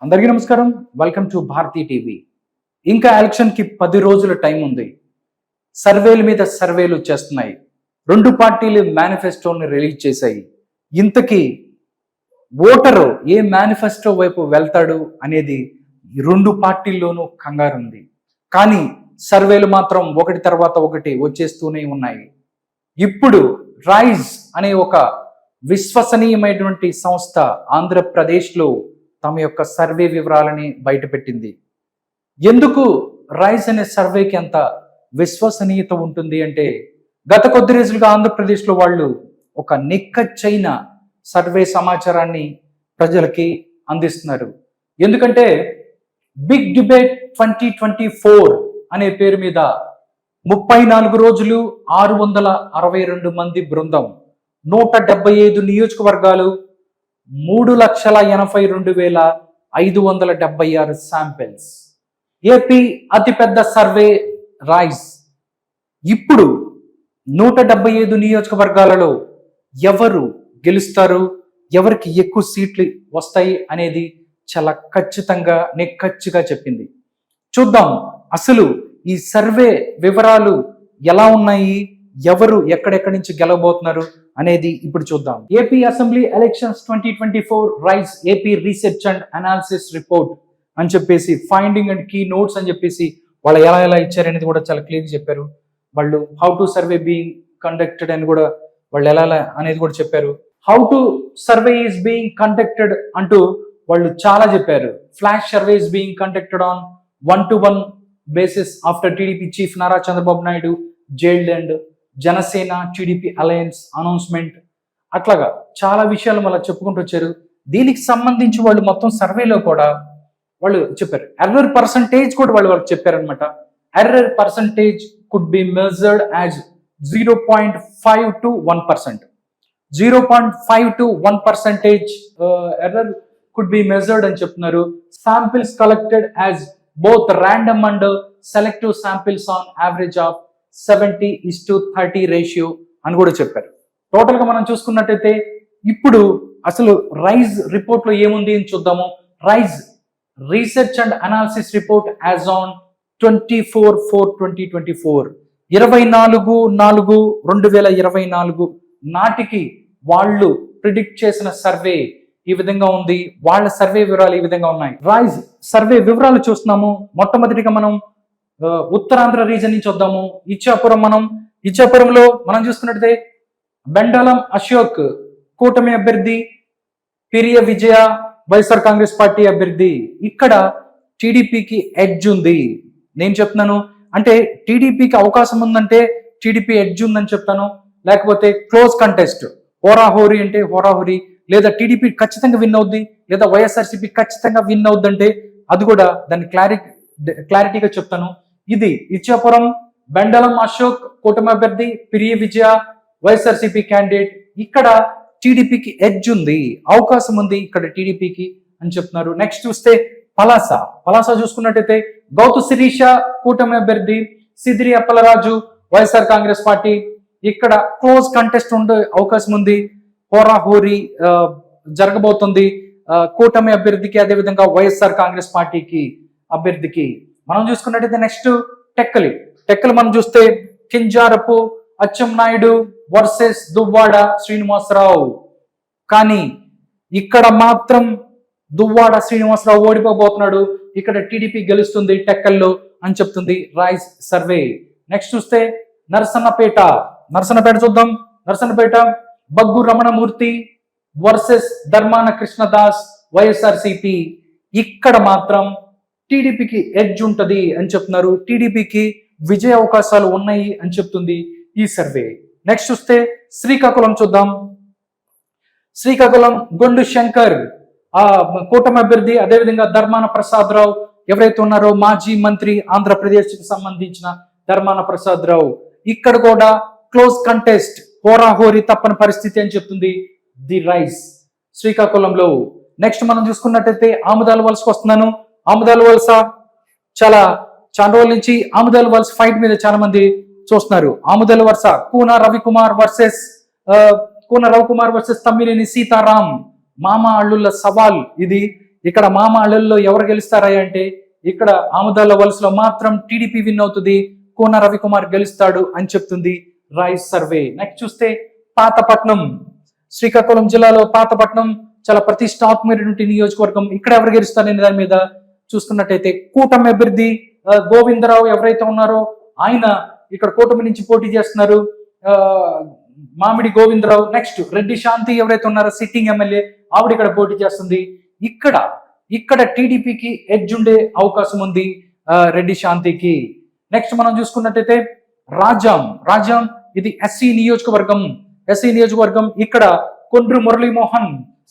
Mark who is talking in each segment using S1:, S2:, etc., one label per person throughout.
S1: అందరికీ నమస్కారం. Welcome to Bharati TV. ఇంకా ఎలక్షన్కి 10 రోజుల టైం ఉంది. సర్వేల మీద సర్వేలు చేస్తున్నాయి. రెండు పార్టీలు మేనిఫెస్టోని రిలీజ్ చేశాయి. ఇంతకీ ఓటరు ఏ మేనిఫెస్టో వైపు వెళ్తాడు అనేది ఈ రెండు పార్టీల్లోనూ కంగారు ఉంది. కానీ సర్వేలు మాత్రం ఒకటి తర్వాత ఒకటి వచ్చేస్తూనే ఉన్నాయి. ఇప్పుడు రైజ్ అనే ఒక విశ్వసనీయమైనటువంటి సంస్థ ఆంధ్రప్రదేశ్లో తమ యొక్క సర్వే వివరాలని బయటపెట్టింది. ఎందుకు రైజ్ అనే సర్వేకి అంత విశ్వసనీయత ఉంటుంది అంటే, గత కొద్ది రోజులుగా ఆంధ్రప్రదేశ్లో వాళ్ళు ఒక నిక్కచ్చైన సర్వే సమాచారాన్ని ప్రజలకి అందిస్తున్నారు. ఎందుకంటే బిగ్ డిబేట్ 2024 అనే పేరు మీద 34 రోజులు 662 మంది బృందం 175 నియోజకవర్గాలు 3,82,576 శాంపిల్స్. ఏపీ అతిపెద్ద సర్వే రైజ్. ఇప్పుడు 175 నియోజకవర్గాలలో ఎవరు గెలుస్తారు, ఎవరికి ఎక్కువ సీట్లు వస్తాయి అనేది చాలా ఖచ్చితంగా నిక్కచ్చిగా చెప్పింది. చూద్దాం అసలు ఈ సర్వే వివరాలు ఎలా ఉన్నాయి, ఎవరు ఎక్కడెక్కడి నుంచి గెలవబోతున్నారు అనేది ఇప్పుడు చూద్దాం. AP assembly elections 2024 rise AP research and analysis report అని చెప్పేసి ఫైండింగ్ అండ్ కీ నోట్స్ అని చెప్పేసి వాళ్ళు ఎలా ఇచ్చారనేది కూడా చాలా క్లియర్గా చెప్పారు. వాళ్ళు how to survey being conducted అని కూడా వాళ్ళు ఎలా అనేది కూడా చెప్పారు. How to survey is being conducted అంటూ వాళ్ళు చాలా చెప్పారు. Flash survey is being conducted on 1-to-1 basis after TDP chief Nara Chandrababu Naidu jailed and Janasena TDP alliance announcement. అట్లాగా చాలా విషయాలు మళ్ళీ చెప్పుకుంటూ వచ్చారు. దీనికి సంబంధించి వాళ్ళు మొత్తం సర్వేలో కూడా వాళ్ళు చెప్పారు. ఎర్రర్ పర్సంటేజ్ కూడా వాళ్ళకి చెప్పారనమాట. Error percentage could be measured as 0.5 to 1%. 0.5 to 1% error could be measured అని చెప్తున్నారు. Samples collected as both random and selective samples on average of 70:30 ratio అని కూడా చెప్పారు. టోటల్ గా మనం చూసుకున్నట్టయితే ఇప్పుడు అసలు రైజ్ రిపోర్ట్ లో ఏముంది అని చూద్దాము. Rise research and analysis report as on 24/4/2024 24/4/2024 నాటికి వాళ్ళు ప్రిడిక్ట్ చేసిన సర్వే ఈ విధంగా ఉంది. వాళ్ళ సర్వే వివరాలు ఈ విధంగా ఉన్నాయి. రైజ్ సర్వే వివరాలు చూస్తున్నాము. మొట్టమొదటిగా మనం ఉత్తరాంధ్ర రీజన్ నుంచి వద్దాము. ఇచ్చాపురంలో మనం చూసుకున్నట్టయితే బెండాలం అశోక్ కూటమి అభ్యర్థి, పిరియ విజయ వైఎస్ఆర్ కాంగ్రెస్ పార్టీ అభ్యర్థి. ఇక్కడ టీడీపీకి ఎడ్జ్ ఉంది. నేను చెప్తున్నాను అంటే టీడీపీకి అవకాశం ఉందంటే టీడీపీ ఎడ్జ్ ఉందని చెప్తాను. లేకపోతే క్లోజ్ కంటెస్ట్, హోరాహోరీ అంటే హోరాహోరీ, లేదా టీడీపీ ఖచ్చితంగా విన్ అవుద్ది, లేదా వైఎస్ఆర్సీపీ ఖచ్చితంగా విన్ అవుద్ది అంటే అది కూడా దాన్ని క్లారిటీగా చెప్తాను. ఇది ఇచ్చాపురం, బెండలం అశోక్ కూటమి అభ్యర్థి, పిరియ విజయ వైఎస్ఆర్సీపీ క్యాండిడేట్. ఇక్కడ టీడీపీకి ఎడ్జ్ ఉంది, అవకాశం ఉంది ఇక్కడ టీడీపీకి అని చెప్తున్నారు. నెక్స్ట్ చూస్తే పలాస చూసుకున్నట్టయితే గౌతు శిరీష కూటమి అభ్యర్థి, సిదిరి అప్పలరాజు వైఎస్ఆర్ కాంగ్రెస్ పార్టీ. ఇక్కడ క్లోజ్ కంటెస్ట్ ఉండే అవకాశం ఉంది. హోరాహోరీ జరగబోతుంది కూటమి అభ్యర్థికి, అదేవిధంగా వైఎస్ఆర్ కాంగ్రెస్ పార్టీకి అభ్యర్థికి. మనం చూసుకున్నట్టయితే నెక్స్ట్ టెక్కలి మనం చూస్తే కింజారపు అచ్చెన్నాయుడు వర్సెస్ దువ్వాడ శ్రీనివాసరావు. కానీ ఇక్కడ మాత్రం దువ్వాడ శ్రీనివాసరావు ఓడిపోబోతున్నాడు. ఇక్కడ టీడీపీ గెలుస్తుంది టెక్కల్లో అని చెప్తుంది రైజ్ సర్వే. నెక్స్ట్ చూస్తే నరసన్నపేట చూద్దాం. Narasannapeta bug Ramanamurthy versus Dharmana Krishnadas YSRCP. ఇక్కడ మాత్రం టీడీపీకి ఎడ్జ్ ఉంటది అని చెప్తున్నారు. టీడీపీకి విజయ అవకాశాలు ఉన్నాయి అని చెప్తుంది ఈ సర్వే. నెక్స్ట్ చూస్తే శ్రీకాకుళం చూద్దాం. శ్రీకాకుళం గొండు శంకర్ కూటమి అభ్యర్థి, అదేవిధంగా ధర్మాన ప్రసాద్ రావు ఎవరైతే ఉన్నారో మాజీ మంత్రి ఆంధ్రప్రదేశ్ కి సంబంధించిన ధర్మాన ప్రసాద్ రావు. ఇక్కడ కూడా క్లోజ్ కంటెస్ట్, హోరాహోరీ తప్పని పరిస్థితి అని చెప్తుంది ది రైజ్ శ్రీకాకుళంలో. నెక్స్ట్ మనం చూసుకున్నట్టయితే ఆముదాల వలసకు వస్తున్నాను. ఆముదాల వలస చాలా రోజుల నుంచి ఆముదాల వలస ఫైట్ మీద చాలా మంది చూస్తున్నారు. ఆముదాల వలస కూన రవికుమార్ వర్సెస్ తమ్మినేని సీతారాం. మామ అల్లుళ్ళ సవాల్ ఇది. ఇక్కడ మామాళ్ళల్లో ఎవరు గెలుస్తారా అంటే ఇక్కడ ఆముదాల వలసలో మాత్రం టీడీపీ విన్ అవుతుంది, కోన రవికుమార్ గెలుస్తాడు అని చెప్తుంది రైస్ సర్వే. నెక్స్ట్ చూస్తే పాతపట్నం, శ్రీకాకుళం జిల్లాలో పాతపట్నం చాలా ప్రతిష్టాత్మకమైనటువంటి నియోజకవర్గం. ఇక్కడ ఎవరు గెలుస్తారనే దాని మీద చూసుకున్నట్టయితే కూటమి అభ్యర్థి గోవిందరావు ఎవరైతే ఉన్నారో ఆయన ఇక్కడ కూటమి నుంచి పోటీ చేస్తున్నారు, మామిడి గోవిందరావు. నెక్స్ట్ రెడ్డి శాంతి ఎవరైతే ఉన్నారో సిట్టింగ్ ఎమ్మెల్యే, ఆవిడ ఇక్కడ పోటీ చేస్తుంది. ఇక్కడ టీడీపీకి ఎడ్జ్ ఉండే అవకాశం ఉంది రెడ్డి శాంతికి. నెక్స్ట్ మనం చూసుకున్నట్టయితే రాజాం ఇది ఎస్సీ నియోజకవర్గం. ఇక్కడ కొండ్రు మురళీమోహన్,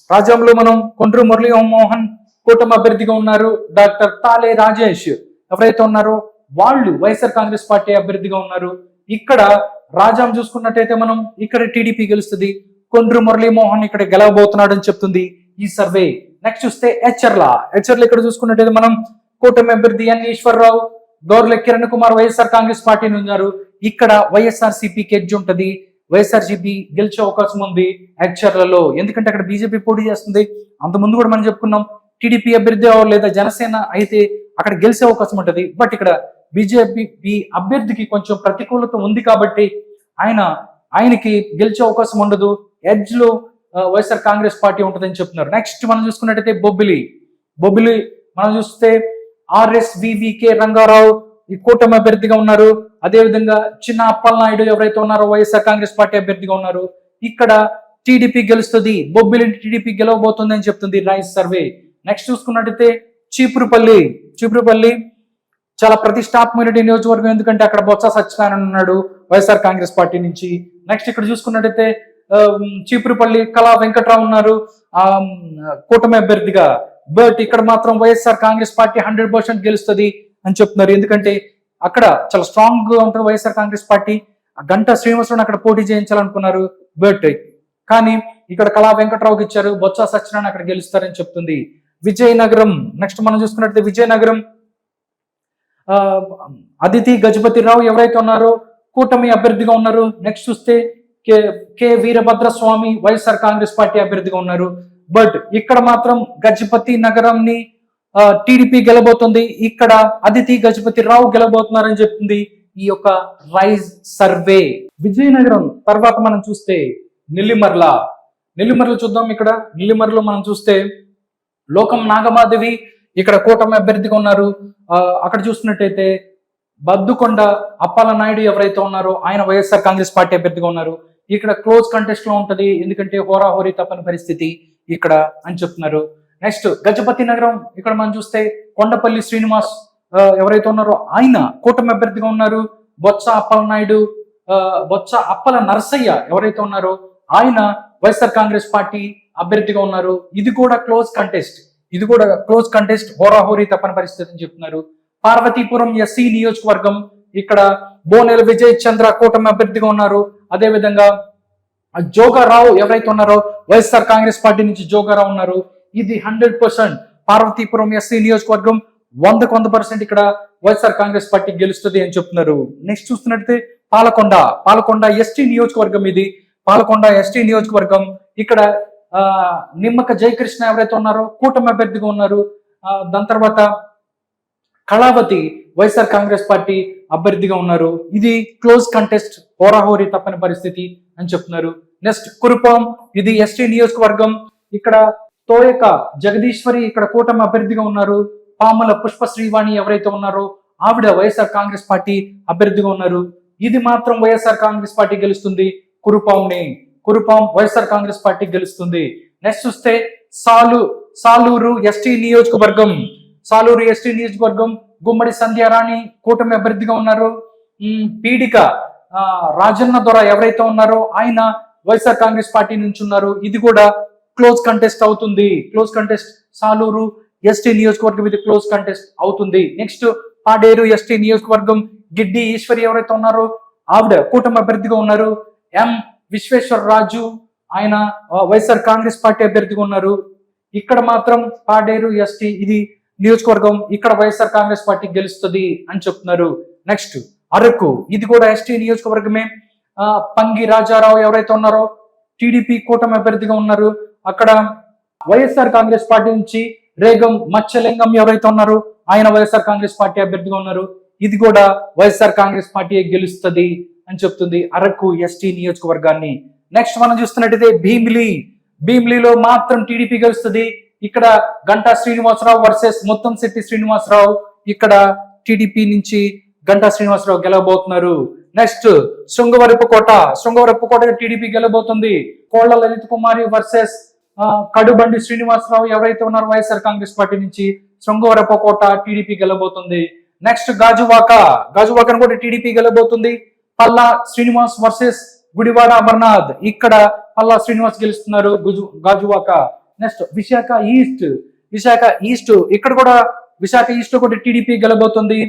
S1: రాజాంలో మనం కొండ్రు మురళీమోహన్ కూటమి అభ్యర్థిగా ఉన్నారు. డాక్టర్ తాలే రాజేష్ ఎవరైతే ఉన్నారో వాళ్ళు వైఎస్ఆర్ కాంగ్రెస్ పార్టీ అభ్యర్థిగా ఉన్నారు. ఇక్కడ రాజాం చూసుకున్నట్టయితే మనం ఇక్కడ టీడీపీ గెలుస్తుంది, కొండ్రు మురళీమోహన్ ఇక్కడ గెలవబోతున్నాడు అని చెప్తుంది ఈ సర్వే. నెక్స్ట్ చూస్తే హెచ్చర్ల ఇక్కడ చూసుకున్నట్టయితే మనం కూటమి అభ్యర్థి ఎన్ ఈశ్వరరావు, గౌర్ల కిరణ్ కుమార్ వైఎస్ఆర్ కాంగ్రెస్ పార్టీని ఉన్నారు. ఇక్కడ వైఎస్ఆర్ సిపికి ఎడ్జ్ ఉంటుంది, వైఎస్ఆర్ సిపి గెలిచే అవకాశం ఉంది హెచ్చర్లలో, ఎందుకంటే అక్కడ బీజేపీ పోటీ చేస్తుంది. అంతకుముందు కూడా మనం చెప్పుకున్నాం టీడీపీ అభ్యర్థి లేదా జనసేన అయితే అక్కడ గెలిచే అవకాశం ఉంటుంది. బట్ ఇక్కడ బీజేపీ అభ్యర్థికి కొంచెం ప్రతికూలత ఉంది కాబట్టి ఆయనకి గెలిచే అవకాశం ఉండదు, ఎడ్జ్ లో వైఎస్ఆర్ కాంగ్రెస్ పార్టీ ఉంటుందని చెప్తున్నారు. నెక్స్ట్ మనం చూసుకున్నట్టయితే బొబ్బిలి మనం చూస్తే ఆర్ఎస్వివికే రంగారావు ఈ కూటమి అభ్యర్థిగా ఉన్నారు. అదేవిధంగా చిన్న అప్పలనాయుడు ఎవరైతే ఉన్నారో వైఎస్ఆర్ కాంగ్రెస్ పార్టీ అభ్యర్థిగా ఉన్నారు. ఇక్కడ టీడీపీ గెలుస్తుంది, బొబ్బిలి టీడీపీ గెలవబోతుంది అని చెప్తుంది రైస్ సర్వే. నెక్స్ట్ చూసుకున్నట్టయితే చీపురుపల్లి చాలా ప్రతిష్టాత్మక నియోజకవర్గం, ఎందుకంటే అక్కడ బొత్స సత్యనారాయణ ఉన్నాడు వైఎస్ఆర్ కాంగ్రెస్ పార్టీ నుంచి. నెక్స్ట్ ఇక్కడ చూసుకున్నట్టయితే చీపురుపల్లి కళా వెంకట్రావు ఉన్నారు కూటమి అభ్యర్థిగా. బట్ ఇక్కడ మాత్రం వైఎస్ఆర్ కాంగ్రెస్ పార్టీ 100% గెలుస్తుంది అని చెప్తున్నారు, ఎందుకంటే అక్కడ చాలా స్ట్రాంగ్ గా ఉంటుంది వైఎస్ఆర్ కాంగ్రెస్ పార్టీ. గంటా శ్రీనివాసరావు అక్కడ పోటీ చేయించాలనుకున్నారు, బట్ కానీ ఇక్కడ కళా వెంకట్రావుకి ఇచ్చారు, బొత్స సత్యనారాయణ అక్కడ గెలుస్తారని చెప్తుంది. విజయనగరం నెక్స్ట్ మనం చూసుకున్నట్లయితే విజయనగరం అదితి గజపతిరావు ఎవరైతే ఉన్నారో కూటమి అభ్యర్థిగా ఉన్నారు. నెక్స్ట్ చూస్తే కె వీరభద్రస్వామి వైఎస్ఆర్ కాంగ్రెస్ పార్టీ అభ్యర్థిగా ఉన్నారు. బట్ ఇక్కడ మాత్రం గజపతి నగరంని టీడీపీ గెలబోతుంది, ఇక్కడ అదితి గజపతిరావు గెలబోతున్నారని చెప్తుంది ఈ యొక్క రైజ్ సర్వే. విజయనగరం తర్వాత మనం చూస్తే నెల్లిమర్ల చూద్దాం. ఇక్కడ నెల్లిమర్లో మనం చూస్తే లోకం నాగమాధవి ఇక్కడ కూటమి అభ్యర్థిగా ఉన్నారు. అక్కడ చూస్తున్నట్టయితే బద్దుకొండ అప్పాల నాయుడు ఎవరైతే ఉన్నారో ఆయన వైఎస్ఆర్ కాంగ్రెస్ పార్టీ అభ్యర్థిగా ఉన్నారు. ఇక్కడ క్లోజ్ కంటెస్ట్ లో ఉంటది, ఎందుకంటే హోరాహోరీ తప్పని పరిస్థితి ఇక్కడ అని చెప్తున్నారు. నెక్స్ట్ గజపతి నగరం ఇక్కడ మనం చూస్తే కొండపల్లి శ్రీనివాస్ ఎవరైతే ఉన్నారో ఆయన కూటమి అభ్యర్థిగా ఉన్నారు. బొత్స అప్పల నరసయ్య ఎవరైతే ఉన్నారో ఆయన వైఎస్ఆర్ కాంగ్రెస్ పార్టీ అభ్యర్థిగా ఉన్నారు. ఇది కూడా క్లోజ్ కంటెస్ట్ హోరాహోరీ తప్పని పరిస్థితి అని చెప్తున్నారు. పార్వతీపురం ఎస్సీ నియోజకవర్గం ఇక్కడ బోనెల విజయ్ చంద్ర కూటమి అభ్యర్థిగా ఉన్నారు. అదే విధంగా జోగారావు ఎవరైతే ఉన్నారో వైఎస్ఆర్ కాంగ్రెస్ పార్టీ నుంచి జోగారావు ఉన్నారు. ఇది 100% పార్వతీపురం ఎస్సీ నియోజకవర్గం 100% ఇక్కడ వైఎస్ఆర్ కాంగ్రెస్ పార్టీ గెలుస్తుంది అని చెప్తున్నారు. నెక్స్ట్ చూస్తున్నట్లయితే పాలకొండ ఎస్టీ నియోజకవర్గం. ఇది పాలకొండ ఎస్టీ నియోజకవర్గం. ఇక్కడ నిమ్మక జయకృష్ణ ఎవరైతే ఉన్నారో కూటమి అభ్యర్థిగా ఉన్నారు. దాని తర్వాత కళావతి వైఎస్ఆర్ కాంగ్రెస్ పార్టీ అభ్యర్థిగా ఉన్నారు. ఇది క్లోజ్ కంటెస్ట్ హోరాహోరీ తప్పని పరిస్థితి అని చెప్తున్నారు. నెక్స్ట్ కురుపాం ఇది ఎస్టీ నియోజకవర్గం. ఇక్కడ తోయక జగదీశ్వరి ఇక్కడ కూటమి అభ్యర్థిగా ఉన్నారు. పాముల పుష్ప శ్రీవాణి ఎవరైతే ఉన్నారో ఆవిడ వైఎస్ఆర్ కాంగ్రెస్ పార్టీ అభ్యర్థిగా ఉన్నారు. ఇది మాత్రం వైఎస్ఆర్ కాంగ్రెస్ పార్టీ గెలుస్తుంది. కురుపాం వైఎస్ఆర్ కాంగ్రెస్ పార్టీ గెలుస్తుంది. నెక్స్ట్ చూస్తే సాలూరు ఎస్టీ నియోజకవర్గం. గుమ్మడి సంధ్యారాణి కూటమి అభ్యర్థిగా ఉన్నారు. పీడిక రాజన్న దొర ఎవరైతే ఉన్నారో ఆయన వైఎస్ఆర్ కాంగ్రెస్ పార్టీ నుంచి ఉన్నారు. ఇది కూడా క్లోజ్ కంటెస్ట్ అవుతుంది. సాలూరు ఎస్టీ నియోజకవర్గం ఇది క్లోజ్ కంటెస్ట్ అవుతుంది. నెక్స్ట్ పాడేరు ఎస్టీ నియోజకవర్గం. గిడ్డి ఈశ్వరి ఎవరైతే ఉన్నారో ఆవిడ కూటమి అభ్యర్థిగా ఉన్నారు. ఎం విశ్వేశ్వర రాజు ఆయన వైఎస్ఆర్ కాంగ్రెస్ పార్టీ అభ్యర్థిగా ఉన్నారు. ఇక్కడ మాత్రం పాడేరు ఎస్టీ ఇది నియోజకవర్గం, ఇక్కడ వైఎస్ఆర్ కాంగ్రెస్ పార్టీ గెలుస్తుంది అని చెప్తున్నారు. నెక్స్ట్ అరకు ఇది కూడా ఎస్టీ నియోజకవర్గమే. పంగి రాజారావు ఎవరైతే ఉన్నారో టీడీపీ కూటమి అభ్యర్థిగా ఉన్నారు. అక్కడ వైఎస్ఆర్ కాంగ్రెస్ పార్టీ నుంచి రేగం మత్స్యలింగం ఎవరైతే ఉన్నారో ఆయన వైఎస్ఆర్ కాంగ్రెస్ పార్టీ అభ్యర్థిగా ఉన్నారు. ఇది కూడా వైఎస్ఆర్ కాంగ్రెస్ పార్టీ గెలుస్తుంది అని చెప్తుంది అరకు ఎస్టీ నియోజకవర్గాన్ని. నెక్స్ట్ మనం చూస్తున్నట్టయితే భీమిలిలో మాత్రం టీడీపీ గెలుస్తుంది. ఇక్కడ గంటా శ్రీనివాసరావు వర్సెస్ ముత్తంశెట్టి శ్రీనివాసరావు. ఇక్కడ టీడీపీ నుంచి గంటా శ్రీనివాసరావు గెలవబోతున్నారు. నెక్స్ట్ శృంగవరపుకోట టీడీపీ గెలవబోతుంది. కోళ్ల లలిత్ కుమారి వర్సెస్ కడుబండి శ్రీనివాసరావు ఎవరైతే ఉన్నారో వైఎస్ఆర్ కాంగ్రెస్ పార్టీ నుంచి శృంగవరపుకోట టీడీపీ గెలవబోతుంది. నెక్స్ట్ గాజువాకను కూడా టీడీపీ గెలవబోతుంది. పల్లా శ్రీనివాస్ వర్సెస్ గుడివాడ అమర్నాథ్. ఇక్కడ పల్లా శ్రీనివాస్ గెలుస్తున్నారు గాజువాక. నెక్స్ట్ విశాఖ ఈస్ట్ ఇక్కడ కూడా విశాఖ ఈస్ట్ కూడా టీడీపీ గెలబోతుంది.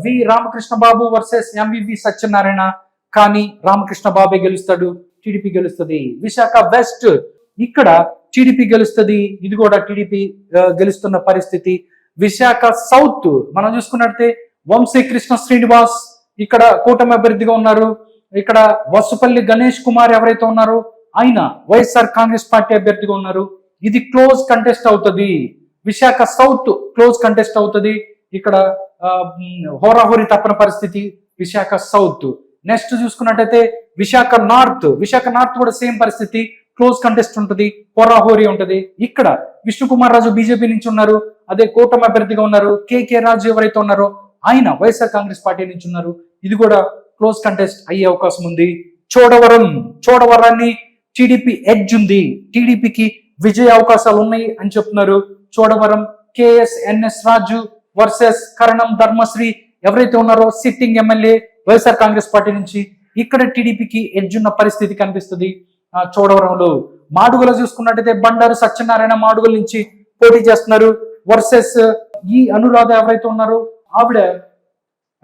S1: వి రామకృష్ణ బాబు వర్సెస్ ఎంవివి సత్యనారాయణ. కానీ రామకృష్ణ బాబే గెలుస్తాడు, టీడీపీ గెలుస్తుంది. విశాఖ వెస్ట్ ఇక్కడ టీడీపీ గెలుస్తుంది. ఇది కూడా టీడీపీ గెలుస్తున్న పరిస్థితి. విశాఖ సౌత్ మనం చూసుకున్నట్టే వంశీకృష్ణ శ్రీనివాస్ ఇక్కడ కూటమి అభ్యర్థిగా ఉన్నారు. ఇక్కడ వసుపల్లి గణేష్ కుమార్ ఎవరైతే ఉన్నారో ఆయన వైఎస్ఆర్ కాంగ్రెస్ పార్టీ అభ్యర్థిగా ఉన్నారు. ఇది క్లోజ్ కంటెస్ట్ అవుతుంది. విశాఖ సౌత్ క్లోజ్ కంటెస్ట్ అవుతుంది. ఇక్కడ హోరాహోరీ తప్పని పరిస్థితి విశాఖ సౌత్. నెక్స్ట్ చూసుకున్నట్టయితే విశాఖ నార్త్ కూడా సేమ్ పరిస్థితి, క్లోజ్ కంటెస్ట్ ఉంటుంది, హోరాహోరీ ఉంటుంది. ఇక్కడ విష్ణుకుమార్ రాజు బీజేపీ నుంచి ఉన్నారు, అదే కూటమి అభ్యర్థిగా ఉన్నారు. కేకే రాజు ఎవరైతే ఉన్నారో ఆయన వైఎస్ఆర్ కాంగ్రెస్ పార్టీ నుంచి ఉన్నారు. ఇది కూడా క్లోజ్ కంటెస్ట్ అయ్యే అవకాశం ఉంది. చోడవరాన్ని టీడీపీ ఎడ్జ్ ఉంది, టీడీపీకి విజయ అవకాశాలు ఉన్నాయి అని చెప్తున్నారు. చోడవరం KSNS రాజు వర్సెస్ కరణం ధర్మశ్రీ ఎవరైతే ఉన్నారో sitting MLA YSR Congress party నుంచి. ఇక్కడ టీడీపీకి ఎడ్జ్ ఉన్న పరిస్థితి కనిపిస్తుంది. చోడవరంలో మాడుగుల చూసుకున్నట్టయితే బండారు సత్యనారాయణ మాడుగుల నుంచి పోటీ చేస్తున్నారు వర్సెస్ ఈ అనురాధ ఎవరైతే ఉన్నారో ఆవిడ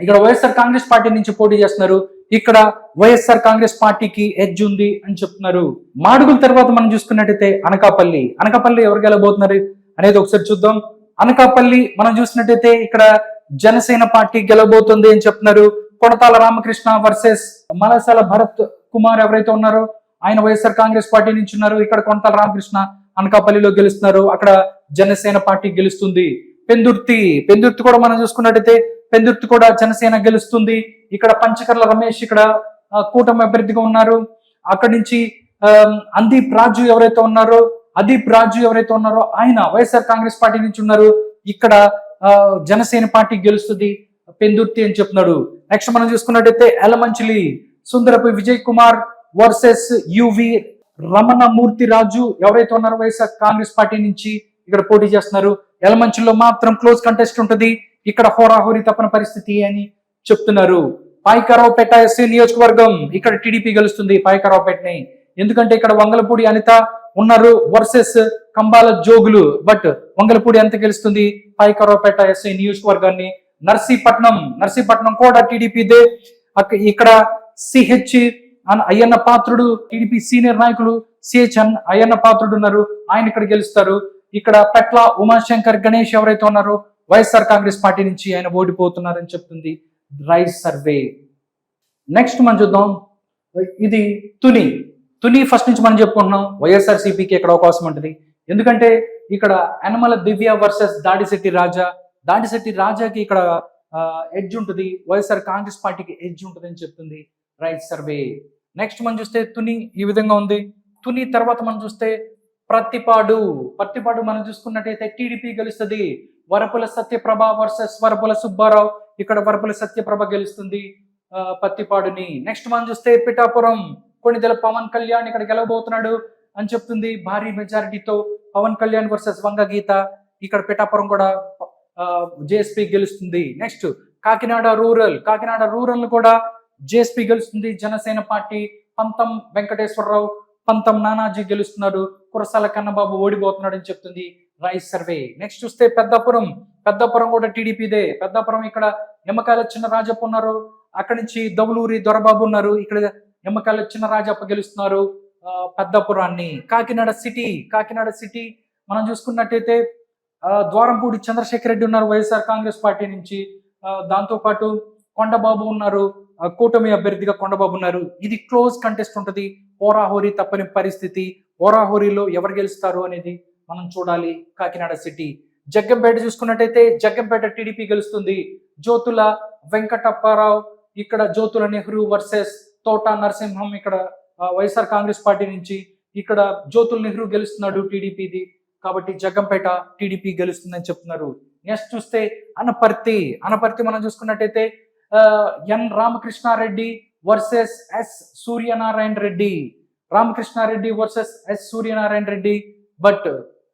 S1: ఇక్కడ వైఎస్ఆర్ కాంగ్రెస్ పార్టీ నుంచి పోటీ చేస్తున్నారు. ఇక్కడ వైఎస్ఆర్ కాంగ్రెస్ పార్టీకి ఎడ్జ్ ఉంది అని చెప్తున్నారు. మాడుగుల తర్వాత మనం చూసుకున్నట్టయితే అనకాపల్లి ఎవరు గెలబోతున్నారు అనేది ఒకసారి చూద్దాం. అనకాపల్లి మనం చూసినట్టయితే ఇక్కడ జనసేన పార్టీ గెలబోతుంది అని చెప్తున్నారు. కొడతాల రామకృష్ణ వర్సెస్ మలసాల భరత్ కుమార్ ఎవరైతే ఉన్నారో ఆయన వైఎస్ఆర్ కాంగ్రెస్ పార్టీ నుంచి ఉన్నారు. ఇక్కడ కొడతాల రామకృష్ణ అనకాపల్లిలో గెలుస్తున్నారు. అక్కడ జనసేన పార్టీ గెలుస్తుంది. పెందుర్తి కూడా మనం చూసుకున్నట్టయితే పెందుర్తి కూడా జనసేన గెలుస్తుంది. ఇక్కడ పంచకర్ల రమేష్ ఇక్కడ కూటమి అభ్యర్థిగా ఉన్నారు. అక్కడి నుంచి అదీప్ రాజు ఎవరైతే ఉన్నారో ఆయన వైఎస్ఆర్ కాంగ్రెస్ పార్టీ నుంచి ఉన్నారు. ఇక్కడ జనసేన పార్టీ గెలుస్తుంది పెందుర్తి అని చెప్తున్నాడు. నెక్స్ట్ మనం చూసుకున్నట్టయితే ఎలమంచిలి సుందరపు విజయ్ కుమార్ వర్సెస్ యువి రమణమూర్తి రాజు ఎవరైతే ఉన్నారో వైఎస్ఆర్ కాంగ్రెస్ పార్టీ నుంచి ఇక్కడ పోటీ చేస్తున్నారు. ఎలమంచిలో మాత్రం క్లోజ్ కంటెస్ట్ ఉంటుంది. ఇక్కడ హోరాహోరీ తప్పని పరిస్థితి అని చెప్తున్నారు. పాయకరావుపేట ఎస్సీ నియోజకవర్గం ఇక్కడ టీడీపీ గెలుస్తుంది పాయకరావుపేటని. ఎందుకంటే ఇక్కడ వంగలపూడి అనిత ఉన్నారు వర్సెస్ కంబాల జోగులు. బట్ వంగలపూడి అనిత గెలుస్తుంది పాయకరావుపేట ఎస్సీ నియోజకవర్గాన్ని. నర్సీపట్నం కూడా టీడీపీదే. ఇక్కడ CH Ayyanna Patrudu TDP senior నాయకులు సిహెచ్ అయ్యన్న పాత్రుడు ఉన్నారు, ఆయన ఇక్కడ గెలుస్తారు. ఇక్కడ పెట్ల ఉమాశంకర్ గణేష్ ఎవరైతే ఉన్నారో వైఎస్ఆర్ కాంగ్రెస్ పార్టీ నుంచి ఆయన ఓడిపోతున్నారని చెప్తుంది రైస్ సర్వే. నెక్స్ట్ మనం చూద్దాం. ఇది తుని ఫస్ట్ నుంచి మనం చెప్పుకుంటున్నాం. వైఎస్ఆర్సీపీకి ఇక్కడ అవకాశం ఉంటుంది. ఎందుకంటే ఇక్కడ యనమల దివ్య వర్సెస్ దాడిశెట్టి రాజాకి ఇక్కడ ఎడ్జ్ ఉంటుంది. వైఎస్ఆర్ కాంగ్రెస్ పార్టీకి ఎడ్జ్ ఉంటుంది అని చెప్తుంది రైస్ సర్వే. నెక్స్ట్ మనం చూస్తే తుని ఈ విధంగా ఉంది. తుని తర్వాత మనం చూస్తే ప్రత్తిపాడు మనం చూసుకున్నట్టయితే టీడీపీ గెలుస్తుంది. వరపుల సత్యప్రభ వర్సెస్ వరపుల సుబ్బారావు. ఇక్కడ వరపుల సత్యప్రభ గెలుస్తుంది పత్తిపాడుని. నెక్స్ట్ మనం చూస్తే పిఠాపురం కొణిదెల పవన్ కళ్యాణ్ ఇక్కడ గెలవబోతున్నాడు అని చెప్తుంది. భారీ మెజారిటీతో పవన్ కళ్యాణ్ వర్సెస్ వంగ గీత. ఇక్కడ పిఠాపురం కూడా జేఎస్పీ గెలుస్తుంది. నెక్స్ట్ కాకినాడ రూరల్ కూడా జేఎస్పీ గెలుస్తుంది. జనసేన పార్టీ పంతం వెంకటేశ్వరరావు పంతం నానాజీ గెలుస్తున్నారు. కురసాల కన్నబాబు ఓడిపోతున్నాడు అని చెప్తుంది రైస్ సర్వే. నెక్స్ట్ చూస్తే పెద్దపురం కూడా టీడీపీదే. పెద్దపురం ఇక్కడ ఎమ్మకాయల చిన్న రాజప్ప ఉన్నారు. అక్కడి నుంచి దౌలూరి దొరబాబు ఉన్నారు. ఇక్కడ ఎమ్మకాయల చిన్న రాజప్ప గెలుస్తున్నారు పెద్దపురాన్ని. కాకినాడ సిటీ మనం చూసుకున్నట్టయితే ద్వారంపూడి చంద్రశేఖర్ రెడ్డి ఉన్నారు వైఎస్ఆర్ కాంగ్రెస్ పార్టీ నుంచి. దాంతో పాటు కొండబాబు ఉన్నారు, కూటమి అభ్యర్థిగా కొండబాబు ఉన్నారు. ఇది క్లోజ్ కంటెస్ట్ ఉంటుంది. హోరాహోరీ తప్పని పరిస్థితి. హోరాహోరీలో ఎవరు గెలుస్తారు అనేది మనం చూడాలి. కాకినాడ సిటీ. జగ్గంపేట చూసుకున్నట్టయితే జగ్గంపేట టీడీపీ గెలుస్తుంది. జ్యోతుల వెంకటప్పారావు, ఇక్కడ జ్యోతుల నెహ్రూ వర్సెస్ తోట నరసింహం, ఇక్కడ వైఎస్ఆర్ కాంగ్రెస్ పార్టీ నుంచి ఇక్కడ జ్యోతుల నెహ్రూ గెలుస్తున్నాడు టీడీపీది. కాబట్టి జగ్గంపేట టీడీపీ గెలుస్తుందని చెప్తున్నారు. నెక్స్ట్ చూస్తే అనపర్తి మనం చూసుకున్నట్టయితే N Ramakrishna Reddy versus S Suryanarayana Reddy. Ramakrishna Reddy versus S Suryanarayana Reddy. But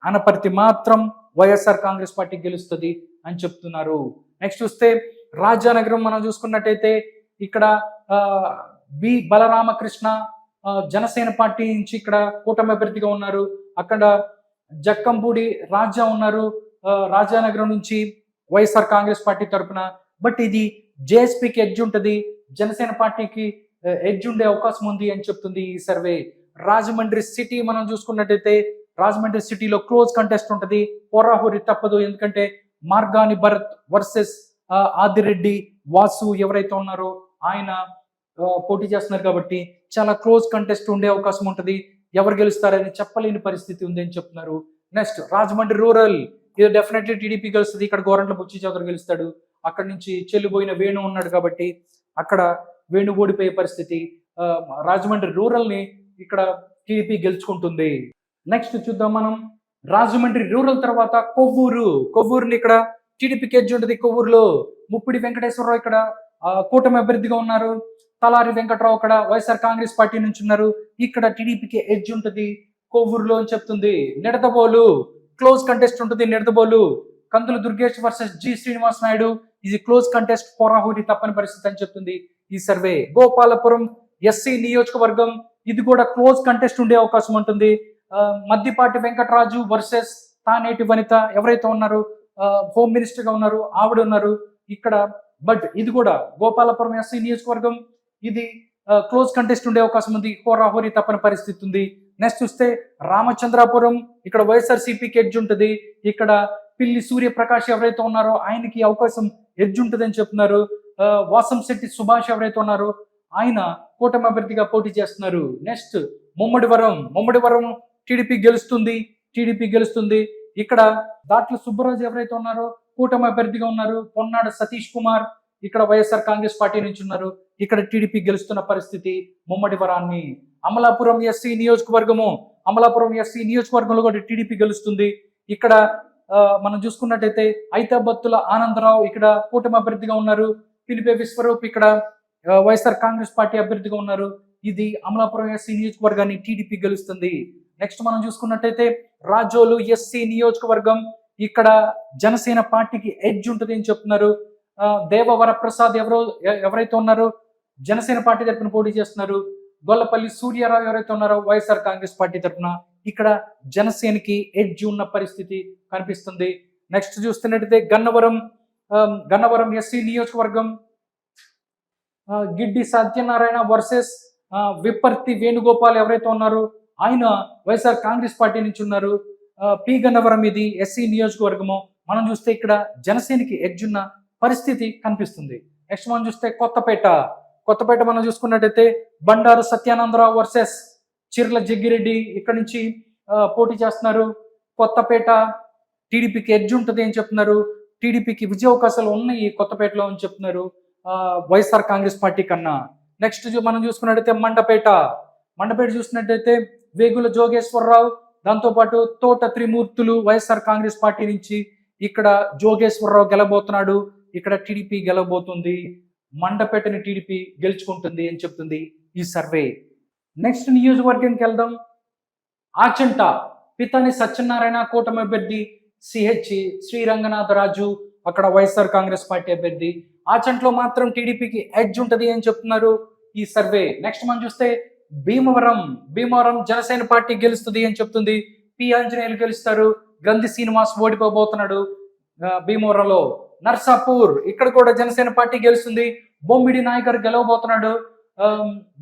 S1: Anaparthi మాత్రం వైఎస్ఆర్ కాంగ్రెస్ పార్టీ గెలుస్తుంది అని చెప్తున్నారు. నెక్స్ట్ చూస్తే రాజానగరం మనం చూసుకున్నట్టయితే ఇక్కడ బి బలరామకృష్ణ జనసేన పార్టీ నుంచి ఇక్కడ కూటమి అభ్యర్థిగా ఉన్నారు. అక్కడ జక్కంపూడి రాజా ఉన్నారు రాజానగరం నుంచి వైఎస్ఆర్ కాంగ్రెస్ పార్టీ తరఫున. బట్ ఇది జేఎస్పీకి ఎడ్జ్ ఉంటుంది, జనసేన పార్టీకి ఎడ్జ్ ఉండే అవకాశం ఉంది అని చెప్తుంది ఈ సర్వే. రాజమండ్రి సిటీ మనం చూసుకున్నట్టయితే రాజమండ్రి సిటీలో క్లోజ్ కంటెస్ట్ ఉంటుంది, హోరాహోరీ తప్పదు. ఎందుకంటే మార్గాని భరత్ వర్సెస్ ఆదిరెడ్డి వాసు ఎవరైతే ఉన్నారో ఆయన పోటీ చేస్తున్నారు కాబట్టి చాలా క్లోజ్ కంటెస్ట్ ఉండే అవకాశం ఉంటుంది. ఎవరు గెలుస్తారని చెప్పలేని పరిస్థితి ఉంది అని చెప్తున్నారు. నెక్స్ట్ రాజమండ్రి రూరల్, ఇది డెఫినెట్లీ టీడీపీ గెలుస్తుంది. ఇక్కడ గోరంట్ల బుచ్చి చౌదరి గెలుస్తాడు. అక్కడి నుంచి చెల్లిపోయిన వేణు ఉన్నాడు కాబట్టి అక్కడ వేణు ఓడిపోయే పరిస్థితి. రాజమండ్రి రూరల్ ని ఇక్కడ టీడీపీ గెలుచుకుంటుంది. నెక్స్ట్ చూద్దాం మనం రాజమండ్రి రూరల్ తర్వాత కొవ్వూరుని ఇక్కడ టీడీపీకి ఎడ్జ్ ఉంటుంది. కొవ్వూరులో ముప్పిడి వెంకటేశ్వరరావు ఇక్కడ కూటమి అభ్యర్థిగా ఉన్నారు. తలారి వెంకటరావు అక్కడ వైఎస్ఆర్ కాంగ్రెస్ పార్టీ నుంచి ఉన్నారు. ఇక్కడ టీడీపీకి ఎడ్జ్ ఉంటుంది కొవ్వూరులో అని చెప్తుంది. నిడదవోలు క్లోజ్ కంటెస్ట్ ఉంటుంది. నిడదవోలు కందుల దుర్గేష్ వర్సెస్ జి శ్రీనివాస్ నాయుడు, ఇది క్లోజ్ కంటెస్ట్, పోరాహోరీ తప్పని పరిస్థితి అని చెప్తుంది ఈ సర్వే. గోపాలపురం ఎస్సీ నియోజకవర్గం, ఇది కూడా క్లోజ్ కంటెస్ట్ ఉండే అవకాశం ఉంటుంది. మద్దిపాటి వెంకటరాజు వర్సెస్ తానేటి వనిత ఎవరైతే ఉన్నారో హోమ్ మినిస్టర్ గా ఉన్నారు ఆవిడ ఉన్నారు ఇక్కడ. బట్ ఇది కూడా గోపాలపురం ఎస్సీ నియోజకవర్గం, ఇది క్లోజ్ కంటెస్ట్ ఉండే అవకాశం ఉంది, హోరాహోరీ తప్పని పరిస్థితి ఉంది. నెక్స్ట్ చూస్తే రామచంద్రాపురం, ఇక్కడ వైఎస్ఆర్సీపీకి ఎడ్జ్ ఉంటుంది. ఇక్కడ పిల్లి సూర్యప్రకాష్ ఎవరైతే ఉన్నారో ఆయనకి అవకాశం ఎడ్జ్ ఉంటుంది అని చెప్తున్నారు. వాసంశెట్టి సుభాష్ ఎవరైతే ఉన్నారో ఆయన కూటమి అభ్యర్థిగా పోటీ చేస్తున్నారు. నెక్స్ట్ ముమ్మడివరం టీడీపీ గెలుస్తుంది. ఇక్కడ దాట్ల సుబ్బరాజు ఎవరైతే ఉన్నారో కూటమి అభ్యర్థిగా ఉన్నారు. పొన్నాడ సతీష్ కుమార్ ఇక్కడ వైఎస్ఆర్ కాంగ్రెస్ పార్టీ నుంచి ఉన్నారు. ఇక్కడ టీడీపీ గెలుస్తున్న పరిస్థితి ముమ్మడివరాన్ని. అమలాపురం ఎస్సీ నియోజకవర్గంలో కూడా టీడీపీ గెలుస్తుంది. ఇక్కడ మనం చూసుకున్నట్టయితే ఐతాబత్తుల ఆనందరావు ఇక్కడ కూటమి అభ్యర్థిగా ఉన్నారు. పిలిపే విశ్వరూప్ ఇక్కడ వైఎస్ఆర్ కాంగ్రెస్ పార్టీ అభ్యర్థిగా ఉన్నారు. ఇది అమలాపురం ఎస్సీ నియోజకవర్గాన్ని టీడీపీ గెలుస్తుంది. నెక్స్ట్ మనం చూసుకున్నట్టయితే రాజోలు ఎస్సీ నియోజకవర్గం, ఇక్కడ జనసేన పార్టీకి ఎడ్జ్ ఉంటుంది అని చెప్తున్నారు. దేవవరప్రసాద్ ఎవరైతే ఉన్నారో జనసేన పార్టీ తరఫున పోటీ చేస్తున్నారు. గొల్లపల్లి సూర్యారావు ఎవరైతే ఉన్నారో వైఎస్ఆర్ కాంగ్రెస్ పార్టీ తరఫున, ఇక్కడ జనసేనకి ఎడ్జ్ ఉన్న పరిస్థితి కనిపిస్తుంది. నెక్స్ట్ చూస్తున్నట్టయితే గన్నవరం ఎస్సీ నియోజకవర్గం, గిడ్డి సత్యనారాయణ వర్సెస్ విప్పర్తి వేణుగోపాల్ ఎవరైతే ఉన్నారో ఆయన వైఎస్ఆర్ కాంగ్రెస్ పార్టీ నుంచి ఉన్నారు. పి గన్నవరం ఇది ఎస్సీ నియోజకవర్గము. మనం చూస్తే ఇక్కడ జనసేనకి ఎడ్జ్ ఉన్న పరిస్థితి కనిపిస్తుంది. నెక్స్ట్ మనం చూస్తే కొత్తపేట మనం చూసుకున్నట్టయితే బండారు సత్యానందరావు వర్సెస్ చిర్ల జగ్గిరెడ్డి ఇక్కడ నుంచి పోటీ చేస్తున్నారు. కొత్తపేట టీడీపీకి ఎడ్జ్ ఉంటుంది అని చెప్తున్నారు. టీడీపీకి విజయ అవకాశాలు ఉన్నాయి కొత్తపేటలో అని చెప్తున్నారు వైఎస్ఆర్ కాంగ్రెస్ పార్టీ కన్నా. నెక్స్ట్ మనం చూసుకున్నట్టయితే మండపేట చూసినట్టయితే వేగుల జోగేశ్వరరావు, దాంతోపాటు తోట త్రిమూర్తులు వైఎస్ఆర్ కాంగ్రెస్ పార్టీ నుంచి ఇక్కడ జోగేశ్వరరావు గెలబోతున్నాడు. ఇక్కడ టీడీపీ గెలవబోతుంది. మండపేటని టీడీపీ గెలుచుకుంటుంది అని చెప్తుంది ఈ సర్వే. నెక్స్ట్ నియోజకవర్గంకి వెళ్దాం. ఆచంట పితాని సత్యనారాయణ కూటమి అభ్యర్థి, సిహెచ్ శ్రీరంగనాథరాజు అక్కడ వైఎస్ఆర్ కాంగ్రెస్ పార్టీ అభ్యర్థి. ఆచంటలో మాత్రం టీడీపీకి ఎడ్జ్ ఉంటుంది అని చెప్తున్నారు ఈ సర్వే. నెక్స్ట్ మనం చూస్తే భీమవరం జనసేన పార్టీ గెలుస్తుంది అని చెప్తుంది. పి ఆంజనేయులు గెలుస్తారు. గ్రంథి శ్రీనివాస్ ఓడిపోబోతున్నాడు భీమవరంలో. నర్సాపూర్ ఇక్కడ కూడా జనసేన పార్టీ గెలుస్తుంది. బొమ్మిడి నాయకర్ గెలవబోతున్నాడు.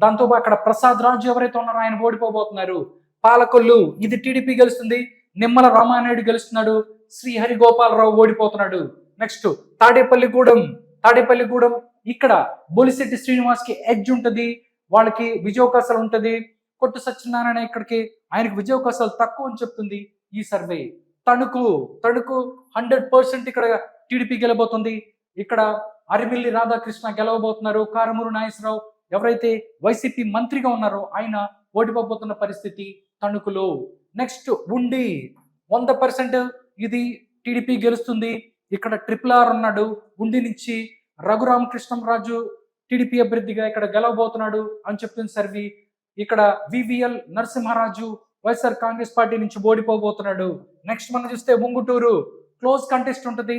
S1: దాంతో అక్కడ ప్రసాద్ రాజు ఎవరైతే ఉన్నారో ఆయన ఓడిపోబోతున్నారు. పాలకొల్లు ఇది టీడీపీ గెలుస్తుంది. నిమ్మల రామానాయుడు గెలుస్తున్నాడు. శ్రీహరిగోపాలరావు ఓడిపోతున్నాడు. నెక్స్ట్ తాడేపల్లిగూడెం ఇక్కడ బొలిశెట్టి శ్రీనివాస్ కి ఎడ్జ్ ఉంటుంది, వాళ్ళకి విజయావకాశాలు ఉంటుంది. కొట్టు సత్యనారాయణ ఇక్కడికి ఆయనకి విజయావకాశాలు తక్కువ అని చెప్తుంది ఈ సర్వే. తణుకు తణుకు 100% ఇక్కడ టీడీపీ గెలబోతుంది. ఇక్కడ అరిమిల్లి రాధాకృష్ణ గెలవబోతున్నారు. కారుమూరి నాగేశ్వరరావు ఎవరైతే వైసీపీ మంత్రిగా ఉన్నారో ఆయన ఓడిపోబోతున్న పరిస్థితి తణుకులో. నెక్స్ట్ ఉండి 100% ఇది టీడీపీ గెలుస్తుంది. ఇక్కడ RRR ఉన్నాడు. ఉండి నుంచి రఘురామకృష్ణంరాజు టీడీపీ అభ్యర్థిగా ఇక్కడ గెలవబోతున్నాడు అని చెప్తుంది సర్వే. ఇక్కడ వివిఎల్ నరసింహరాజు వైఎస్ఆర్ కాంగ్రెస్ పార్టీ నుంచి ఓడిపోబోతున్నాడు. నెక్స్ట్ మనం చూస్తే ఉంగుటూరు క్లోజ్ కంటెస్ట్ ఉంటుంది.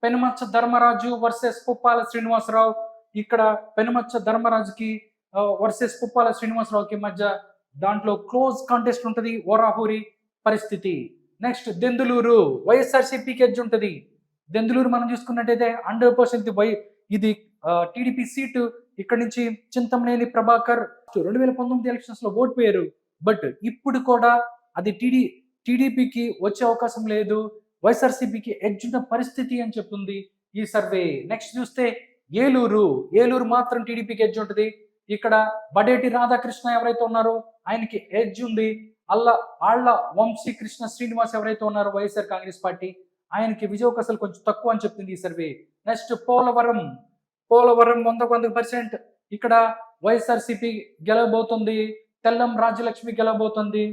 S1: పెనుమచ్చ ధర్మరాజు వర్సెస్ పుప్పాల శ్రీనివాసరావు. ఇక్కడ పెనుమచ్చ ధర్మరాజుకి వర్సెస్ పుప్పాల శ్రీనివాసరావుకి మధ్య దాంట్లో క్లోజ్ కంటెస్ట్ ఉంటుంది. ఓరాహూరి పరిస్థితి. నెక్స్ట్ దెందులూరు వైఎస్ఆర్సీపీకి ఎడ్జ్ ఉంటుంది. దెందులూరు మనం చూసుకున్నట్టయితే 100% ఇది టీడీపీ సీటు. ఇక్కడ నుంచి చింతమనేని ప్రభాకర్ 2019 ఎలక్షన్స్ లో ఓడిపోయారు. బట్ ఇప్పుడు కూడా అది టీడీపీకి వచ్చే అవకాశం లేదు. వైఎస్ఆర్సీపీకి ఎడ్జ్ ఉన్న పరిస్థితి అని చెప్తుంది ఈ సర్వే. నెక్స్ట్ చూస్తే ఏలూరు మాత్రం టీడీపీకి ఎడ్జ్ ఉంటుంది. ఇక్కడ బడేటి రాధాకృష్ణ ఎవరైతే ఉన్నారో ఆయనకి ఎడ్జ్ ఉంది. ఆళ్ల వంశీకృష్ణ శ్రీనివాస్ ఎవరైతే ఉన్నారో వైఎస్ఆర్ కాంగ్రెస్ పార్టీ ఆయనకి విజయావకాశాలు కొంచెం తక్కువ అని చెప్తుంది ఈ సర్వే. నెక్స్ట్ పోలవరం 100% ఇక్కడ వైఎస్ఆర్సీపీ గెలవబోతుంది. తెల్లం రాజ్యలక్ష్మి గెలవబోతుంది.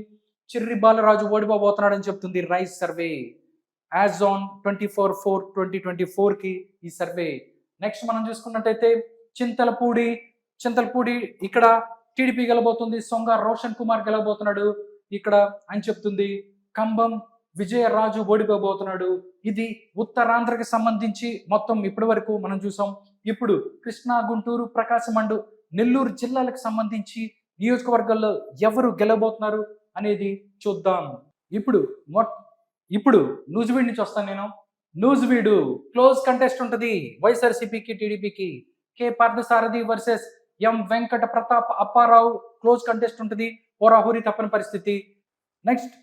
S1: చిర్రి బాలరాజు ఓడిపోబోతున్నాడు అని చెప్తుంది రైస్ సర్వే. యాజ్ ఆన్ 24/4/2024 ఈ సర్వే. నెక్స్ట్ మనం చూసుకున్నట్టయితే చింతలపూడి ఇక్కడ టీడీపీ గెలబోతుంది. సొంగ రోషన్ కుమార్ గెలబోతున్నాడు ఇక్కడ అని చెప్తుంది. కంబం విజయరాజు ఓడిపోబోతున్నాడు. ఇది ఉత్తరాంధ్రకి సంబంధించి మొత్తం ఇప్పటి వరకు మనం చూసాం. ఇప్పుడు కృష్ణా, గుంటూరు, ప్రకాశం అండ్ నెల్లూరు జిల్లాలకు సంబంధించి నియోజకవర్గాల్లో ఎవరు గెలబోతున్నారు అనేది చూద్దాం. ఇప్పుడు నూజివీడు నుంచి వస్తాను నేను. నూజివీడు క్లోజ్ కంటెస్ట్ ఉంటుంది. వైఎస్ఆర్సీపీకి టీడీపీకి. K Parthasarathi versus M Venkata Pratap Apparao close contest ఉంటుంది. ఓరాహూరి తప్పని పరిస్థితి. నెక్స్ట్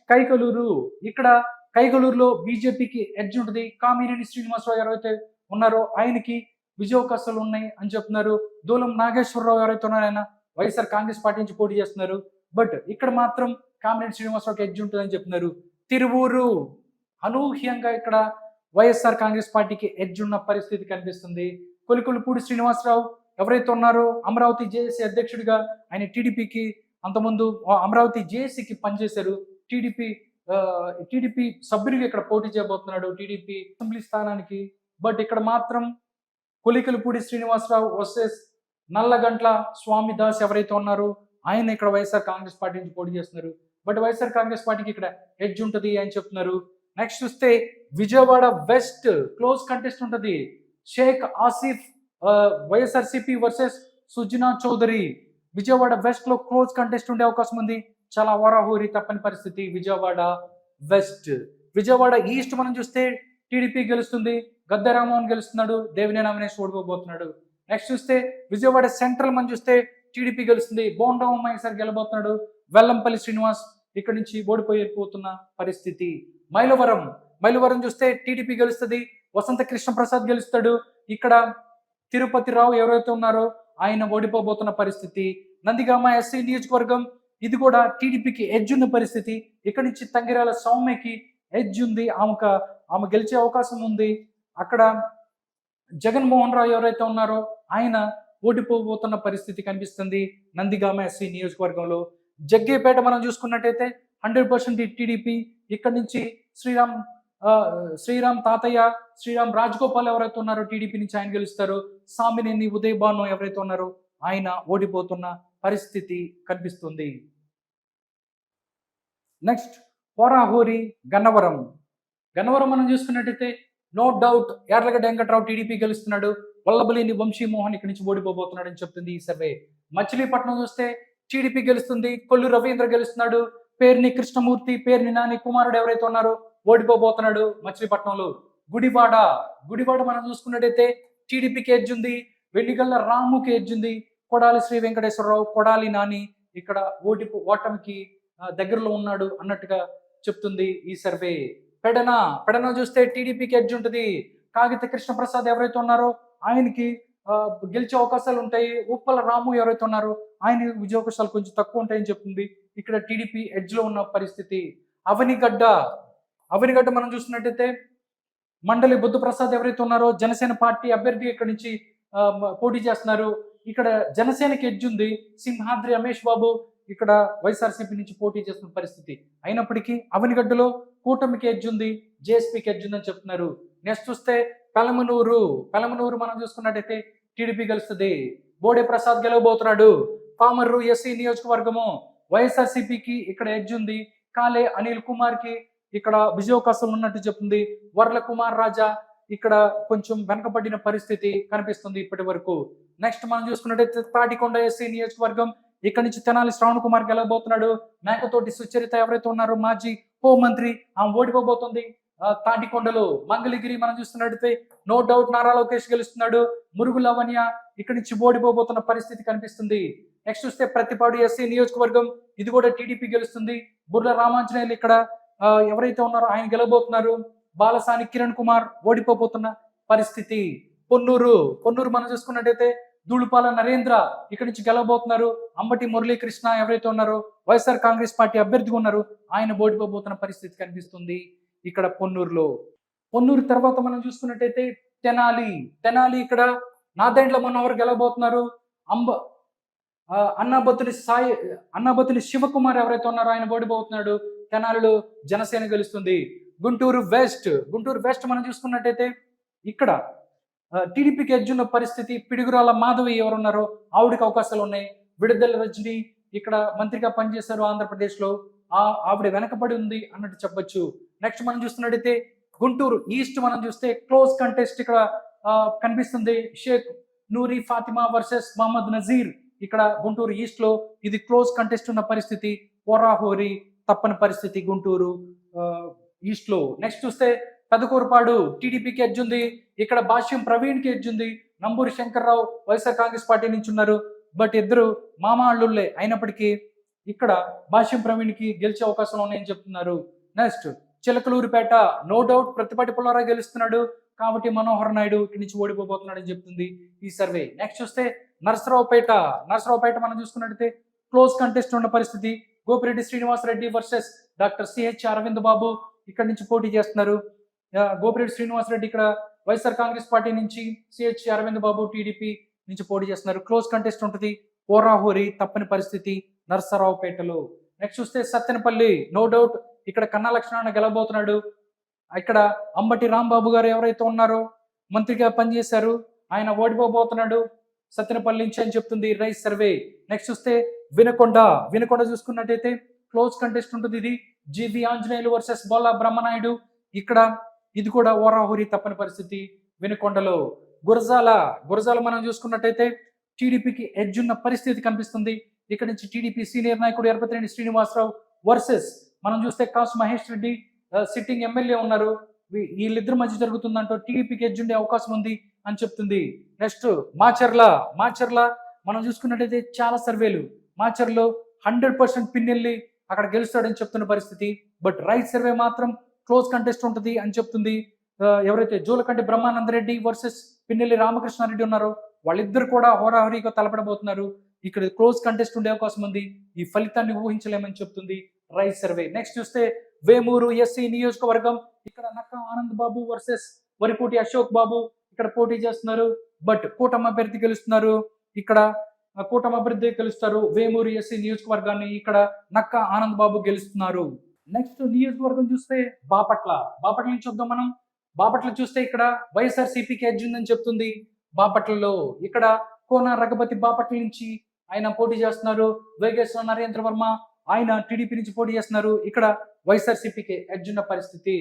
S1: కైకలూరులో బీజేపీకి ఎడ్జ్ ఉంటుంది. కామినేని శ్రీనివాసరావు ఎవరైతే ఉన్నారో ఆయనకి విజయావకాశాలు ఉన్నాయి అని చెప్తున్నారు. దూలం నాగేశ్వరరావు ఎవరైతే ఉన్నారో ఆయన వైఎస్ఆర్ కాంగ్రెస్ పార్టీ నుంచి పోటీ చేస్తున్నారు. బట్ ఇక్కడ మాత్రం కామినేని శ్రీనివాసరావుకి ఎడ్జ్ ఉంటుందని చెప్తున్నారు. తిరువూరు అనూహ్యంగా ఇక్కడ వైఎస్ఆర్ కాంగ్రెస్ పార్టీకి ఎడ్జ్ ఉన్న పరిస్థితి కనిపిస్తుంది. కొలికొల్లుపూడి శ్రీనివాసరావు ఎవరైతే ఉన్నారో అమరావతి జేఏసీ అధ్యక్షుడిగా ఆయన టీడీపీకి అంతకుముందు అమరావతి జేఏసీకి పనిచేశారు. టీడీపీ సభ్యుడిగా ఇక్కడ పోటీ చేయబోతున్నాడు టీడీపీ అసెంబ్లీ స్థానానికి. బట్ ఇక్కడ మాత్రం కొలికలపూడి శ్రీనివాసరావు వర్సెస్ నల్లగంట్ల స్వామిదాస్ ఎవరైతే ఉన్నారో ఆయన ఇక్కడ వైఎస్ఆర్ కాంగ్రెస్ పార్టీ నుంచి పోటీ చేస్తున్నారు. బట్ వైఎస్ఆర్ కాంగ్రెస్ పార్టీకి ఇక్కడ ఎడ్జ్ ఉంటుంది అని చెప్తున్నారు. నెక్స్ట్ చూస్తే విజయవాడ వెస్ట్ క్లోజ్ కంటెస్ట్ ఉంటుంది. షేక్ ఆసిఫ్ వైఎస్ఆర్సీపీ వర్సెస్ సుజనా చౌదరి. విజయవాడ వెస్ట్ లో క్లోజ్ కంటెస్ట్ ఉండే అవకాశం ఉంది. చాలా ఓరాహూరి తప్పని పరిస్థితి విజయవాడ వెస్ట్. విజయవాడ ఈస్ట్ మనం చూస్తే టీడీపీ గెలుస్తుంది. గద్దె రామ్మోహన్ గెలుస్తున్నాడు. దేవినేని అవినేష్ ఓడిపోబోతున్నాడు. నెక్స్ట్ చూస్తే విజయవాడ సెంట్రల్ మనం చూస్తే టీడీపీ గెలుస్తుంది. బోండా ఉమ్మయ్య సార్ గెలబోతున్నాడు. వెల్లంపల్లి శ్రీనివాస్ ఇక్కడ నుంచి ఓడిపోయిపోతున్న పరిస్థితి. మైలవరం చూస్తే టీడీపీ గెలుస్తుంది. వసంత కృష్ణ ప్రసాద్ గెలుస్తాడు. ఇక్కడ తిరుపతి రావు ఎవరైతే ఉన్నారో ఆయన ఓడిపోబోతున్న పరిస్థితి. నందిగామ ఎస్సీ నియోజకవర్గం ఇది కూడా టీడీపీకి ఎడ్జ్ ఉన్న పరిస్థితి. ఇక్కడ నుంచి తంగిరాల సౌమ్యకి ఎడ్జ్ ఉంది. ఆమె గెలిచే అవకాశం ఉంది. అక్కడ జగన్మోహన్ రావు ఎవరైతే ఉన్నారో ఆయన ఓడిపోబోతున్న పరిస్థితి కనిపిస్తుంది నందిగామ ఎస్సీ నియోజకవర్గంలో. జగ్గేపేట మనం చూసుకున్నట్టయితే 100% టీడీపీ. ఇక్కడ నుంచి శ్రీరామ్ తాతయ్య, శ్రీరామ్ రాజగోపాల్ ఎవరైతే ఉన్నారో టీడీపీ నుంచి ఆయన గెలుస్తారు. సామినేని ఉదయ్ భాను ఎవరైతే ఉన్నారో ఆయన ఓడిపోతున్న పరిస్థితి కనిపిస్తుంది. నెక్స్ట్ ఓరాహూరి గన్నవరం మనం చూసుకున్నట్టయితే నో డౌట్ యార్లగడ్డ వెంకట్రావు టీడీపీ గెలుస్తున్నాడు. వల్లభలేని వంశీమోహన్ ఇక్కడి నుంచి ఓడిపోబోతున్నాడు అని చెప్తుంది ఈ సర్వే. మచిలీపట్నం చూస్తే టీడీపీ గెలుస్తుంది. కొల్లు రవీంద్ర గెలుస్తున్నాడు. పేర్ని కృష్ణమూర్తి, పేర్ని నాని కుమారుడు ఎవరైతే ఉన్నారో ఓడిపోబోతున్నాడు మచిలీపట్నంలో. గుడివాడ మనం చూసుకున్నట్టయితే టీడీపీకి ఎడ్జ్ ఉంది. వెల్లిగల్ల రాముకి ఎడ్జ్ ఉంది. కొడాలి శ్రీ వెంకటేశ్వరరావు, కొడాలి నాని ఇక్కడ ఓటమికి దగ్గరలో ఉన్నాడు అన్నట్టుగా చెప్తుంది ఈ సర్వే. పెడన చూస్తే టీడీపీకి ఎడ్జ్ ఉంటుంది. కాగిత కృష్ణప్రసాద్ ఎవరైతే ఉన్నారో ఆయనకి గెలిచే అవకాశాలు ఉంటాయి. ఉప్పల రాము ఎవరైతే ఉన్నారో ఆయన విజయావకాశాలు కొంచెం తక్కువ ఉంటాయని చెప్తుంది. ఇక్కడ టీడీపీ ఎడ్జ్ లో ఉన్న పరిస్థితి. అవనిగడ్డ అవనిగడ్డ మనం చూస్తున్నట్టయితే మండలి బుద్ధప్రసాద్ ఎవరైతే ఉన్నారో జనసేన పార్టీ అభ్యర్థి ఇక్కడ నుంచి పోటీ చేస్తున్నారు. ఇక్కడ జనసేనకి ఎడ్జ్ ఉంది. సింహాద్రి రమేష్ బాబు ఇక్కడ వైఎస్ఆర్సీపీ నుంచి పోటీ చేస్తున్న పరిస్థితి. అయినప్పటికీ అవనిగడ్డలో కూటమికి ఎడ్జ్ ఉంది, జేఎస్పీకి ఎడ్జ్ ఉందని చెప్తున్నారు. నెక్స్ట్ చూస్తే పెలమనూరు మనం చూసుకున్నట్టయితే టీడీపీ గెలుస్తుంది. బోడే ప్రసాద్ గెలవబోతున్నాడు. పామర్రు ఎస్సీ నియోజకవర్గము వైఎస్ఆర్సీపీకి ఇక్కడ ఎడ్జ్ ఉంది. కాలే అనిల్ కుమార్ కి ఇక్కడ విజయోవకాశం ఉన్నట్టు చెప్తుంది. వర్ల కుమార్ రాజా ఇక్కడ కొంచెం వెనకబడిన పరిస్థితి కనిపిస్తుంది ఇప్పటి వరకు. నెక్స్ట్ మనం చూసుకున్నట్టయితే తాటికొండ ఎస్సీ నియోజకవర్గం ఇక్కడ నుంచి తెనాలి శ్రావణ్ కుమార్ గెలవబోతున్నాడు. మేకతోటి సుచరిత ఎవరైతే ఉన్నారో మాజీ హోంమంత్రి ఆమె ఓడిపోబోతుంది. తాటికొండలో మంగళగిరి మనం చూస్తున్నట్టయితే నో డౌట్ నారా లోకేష్ గెలుస్తున్నాడు. మురుగు లవణ్య ఇక్కడ నుంచి ఓడిపోబోతున్న పరిస్థితి కనిపిస్తుంది. నెక్స్ట్ చూస్తే ప్రతిపాడు ఎస్సీ నియోజకవర్గం ఇది కూడా టీడీపీ గెలుస్తుంది. బుర్ర రామాంజనేయులు ఇక్కడ ఎవరైతే ఉన్నారో ఆయన గెలవబోతున్నారు. బాలసాని కిరణ్ కుమార్ ఓడిపోబోతున్న పరిస్థితి. పొన్నూరు మనం చూసుకున్నట్టయితే ధూళిపాల నరేంద్ర ఇక్కడి నుంచి గెలవబోతున్నారు. అంబటి మురళీకృష్ణ ఎవరైతే ఉన్నారో వైఎస్ఆర్ కాంగ్రెస్ పార్టీ అభ్యర్థిగా ఉన్నారు, ఆయన ఓడిపోబోతున్న పరిస్థితి కనిపిస్తుంది ఇక్కడ పొన్నూరు తర్వాత మనం చూసుకున్నట్టయితే తెనాలి ఇక్కడ నాదెండ్ల మనోహర్ గెలవబోతున్నారు. అన్నాబత్తుని శివకుమార్ ఎవరైతే ఉన్నారో ఆయన ఓడిపోతున్నాడు. తెనాలిలో జనసేన గెలుస్తుంది. గుంటూరు వెస్ట్ మనం చూసుకున్నట్టయితే ఇక్కడ టీడీపీకి ఎడ్జున్న పరిస్థితి. పిడుగురాల మాధవి ఎవరున్నారో ఆవిడకి అవకాశాలు ఉన్నాయి. విడుదల రజని ఇక్కడ మంత్రిగా పనిచేశారు ఆంధ్రప్రదేశ్లో, ఆవిడ వెనకబడి ఉంది అన్నట్టు చెప్పొచ్చు. నెక్స్ట్ మనం చూస్తున్నట్టయితే గుంటూరు ఈస్ట్ మనం చూస్తే క్లోజ్ కంటెస్ట్ ఇక్కడ కనిపిస్తుంది. షేక్ నూరి ఫాతిమా వర్సెస్ మహమ్మద్ నజీర్ ఇక్కడ గుంటూరు ఈస్ట్ లో ఇది క్లోజ్ కంటెస్ట్ ఉన్న పరిస్థితి. హోరాహోరీ తప్పని పరిస్థితి గుంటూరు ఈస్ట్ లో. నెక్స్ట్ చూస్తే పెదకూరుపాడు టీడీపీకి ఎడ్జ్ ఉంది. ఇక్కడ భాష్యం ప్రవీణ్ కి ఎడ్జ్ ఉంది. నంబూరి శంకర్రావు వైఎస్ఆర్ కాంగ్రెస్ పార్టీ నుంచి ఉన్నారు. బట్ ఇద్దరు మామ అల్లుళ్ళే అయినప్పటికీ ఇక్కడ భాష్యం ప్రవీణ్ కి గెలిచే అవకాశం ఉన్నాయని చెప్తున్నారు. Next Chilakaluripet no doubt Prathipati Pullara గెలుస్తున్నాడు కాబట్టి మనోహర్ నాయుడు ఇక్కడి నుంచి ఓడిపోబోతున్నాడు అని చెప్తుంది ఈ సర్వే. నెక్స్ట్ చూస్తే నరసరావుపేట మనం చూసుకున్నట్టయితే క్లోజ్ కంటెస్ట్ ఉన్న పరిస్థితి. Gopireddy Srinivasa Reddy versus doctor CH Aravind Babu ఇక్కడ నుంచి పోటీ చేస్తున్నారు. గోపిరెడ్డి శ్రీనివాసరెడ్డి ఇక్కడ వైఎస్ఆర్ కాంగ్రెస్ పార్టీ నుంచి, సిహెచ్ అరవింద్ బాబు టీడీపీ నుంచి పోటీ చేస్తున్నారు. క్లోజ్ కంటెస్ట్ ఉంటుంది. హోరాహోరీ తప్పని పరిస్థితి నరసరావుపేటలో. నెక్స్ట్ చూస్తే సత్తెనపల్లి నో డౌట్ ఇక్కడ కన్నా లక్ష్మణ గెలవబోతున్నాడు. ఇక్కడ అంబటి రాంబాబు గారు ఎవరైతే ఉన్నారో మంత్రిగా పనిచేశారు, ఆయన ఓడిపోబోతున్నాడు సత్తెనపల్లి నుంచి అని చెప్తుంది రైస్ సర్వే. నెక్స్ట్ చూస్తే వినకొండ చూసుకున్నట్టయితే క్లోజ్ కంటెస్ట్ ఉంటుంది. ఇది జీవి ఆంజనేయులు వర్సెస్ బొల్లా బ్రహ్మనాయుడు. ఇక్కడ ఇది కూడా ఓరాహోరీ తప్పని పరిస్థితి వినకొండలో. గురజాల మనం చూసుకున్నట్టయితే టీడీపీకి ఎడ్జ్ ఉన్న పరిస్థితి కనిపిస్తుంది. ఇక్కడ నుంచి టీడీపీ సీనియర్ నాయకుడు ఎరపతిరెడ్డి శ్రీనివాసరావు వర్సెస్ మనం చూస్తే కాసు మహేష్ రెడ్డి సిట్టింగ్ ఎమ్మెల్యే ఉన్నారు. వీళ్ళిద్దరి మధ్య జరుగుతుందంటూ టీడీపీకి ఎడ్జ్ ఉండే అవకాశం ఉంది అని చెప్తుంది. నెక్స్ట్ మాచర్ల మనం చూసుకున్నట్టయితే చాలా సర్వేలు మాచర్లో 100% పిన్నెల్లి అక్కడ గెలుస్తాడని చెప్తున్న పరిస్థితి. బట్ రైట్ సర్వే మాత్రం క్లోజ్ కంటెస్ట్ ఉంటుంది అని చెప్తుంది. ఎవరైతే జోలకంటి బ్రహ్మానందరెడ్డి వర్సెస్ పిన్నెల్లి రామకృష్ణారెడ్డి ఉన్నారో వాళ్ళిద్దరు కూడా హోరాహోరీగా తలపడబోతున్నారు. ఇక్కడ క్లోజ్ కంటెస్ట్ ఉండే అవకాశం ఉంది. ఈ ఫలితాన్ని ఊహించలేమని చెప్తుంది రైట్ సర్వే. నెక్స్ట్ చూస్తే వేమూరు ఎస్సీ నియోజకవర్గం ఇక్కడ నక్కా ఆనంద్ బాబు వర్సెస్ వరిపూటి అశోక్ బాబు ఇక్కడ పోటీ చేస్తున్నారు. బట్ కూటమి అభ్యర్థి గెలుస్తున్నారు. ఇక్కడ కూటమి అభ్యర్థి గెలుస్తారు వేమూరు ఎస్సీ నియోజకవర్గాన్ని. ఇక్కడ నక్కా ఆనంద్ బాబు గెలుస్తున్నారు. నెక్స్ట్ నియోజకవర్గం చూస్తే బాపట్ల నుంచి చూద్దాం మనం. బాపట్ల చూస్తే ఇక్కడ వైఎస్ఆర్ సిపికి ఎడ్జ్ ఉందని చెప్తుంది. బాపట్లలో ఇక్కడ కోన రఘుపతి బాపట్ల నుంచి ఆయన పోటీ చేస్తున్నారు. వేగేశ్వర నరేంద్ర వర్మ ఆయన టీడీపీ నుంచి పోటీ చేస్తున్నారు. ఇక్కడ వైఎస్ఆర్ సిపికి ఎడ్జ్ ఉన్న పరిస్థితి.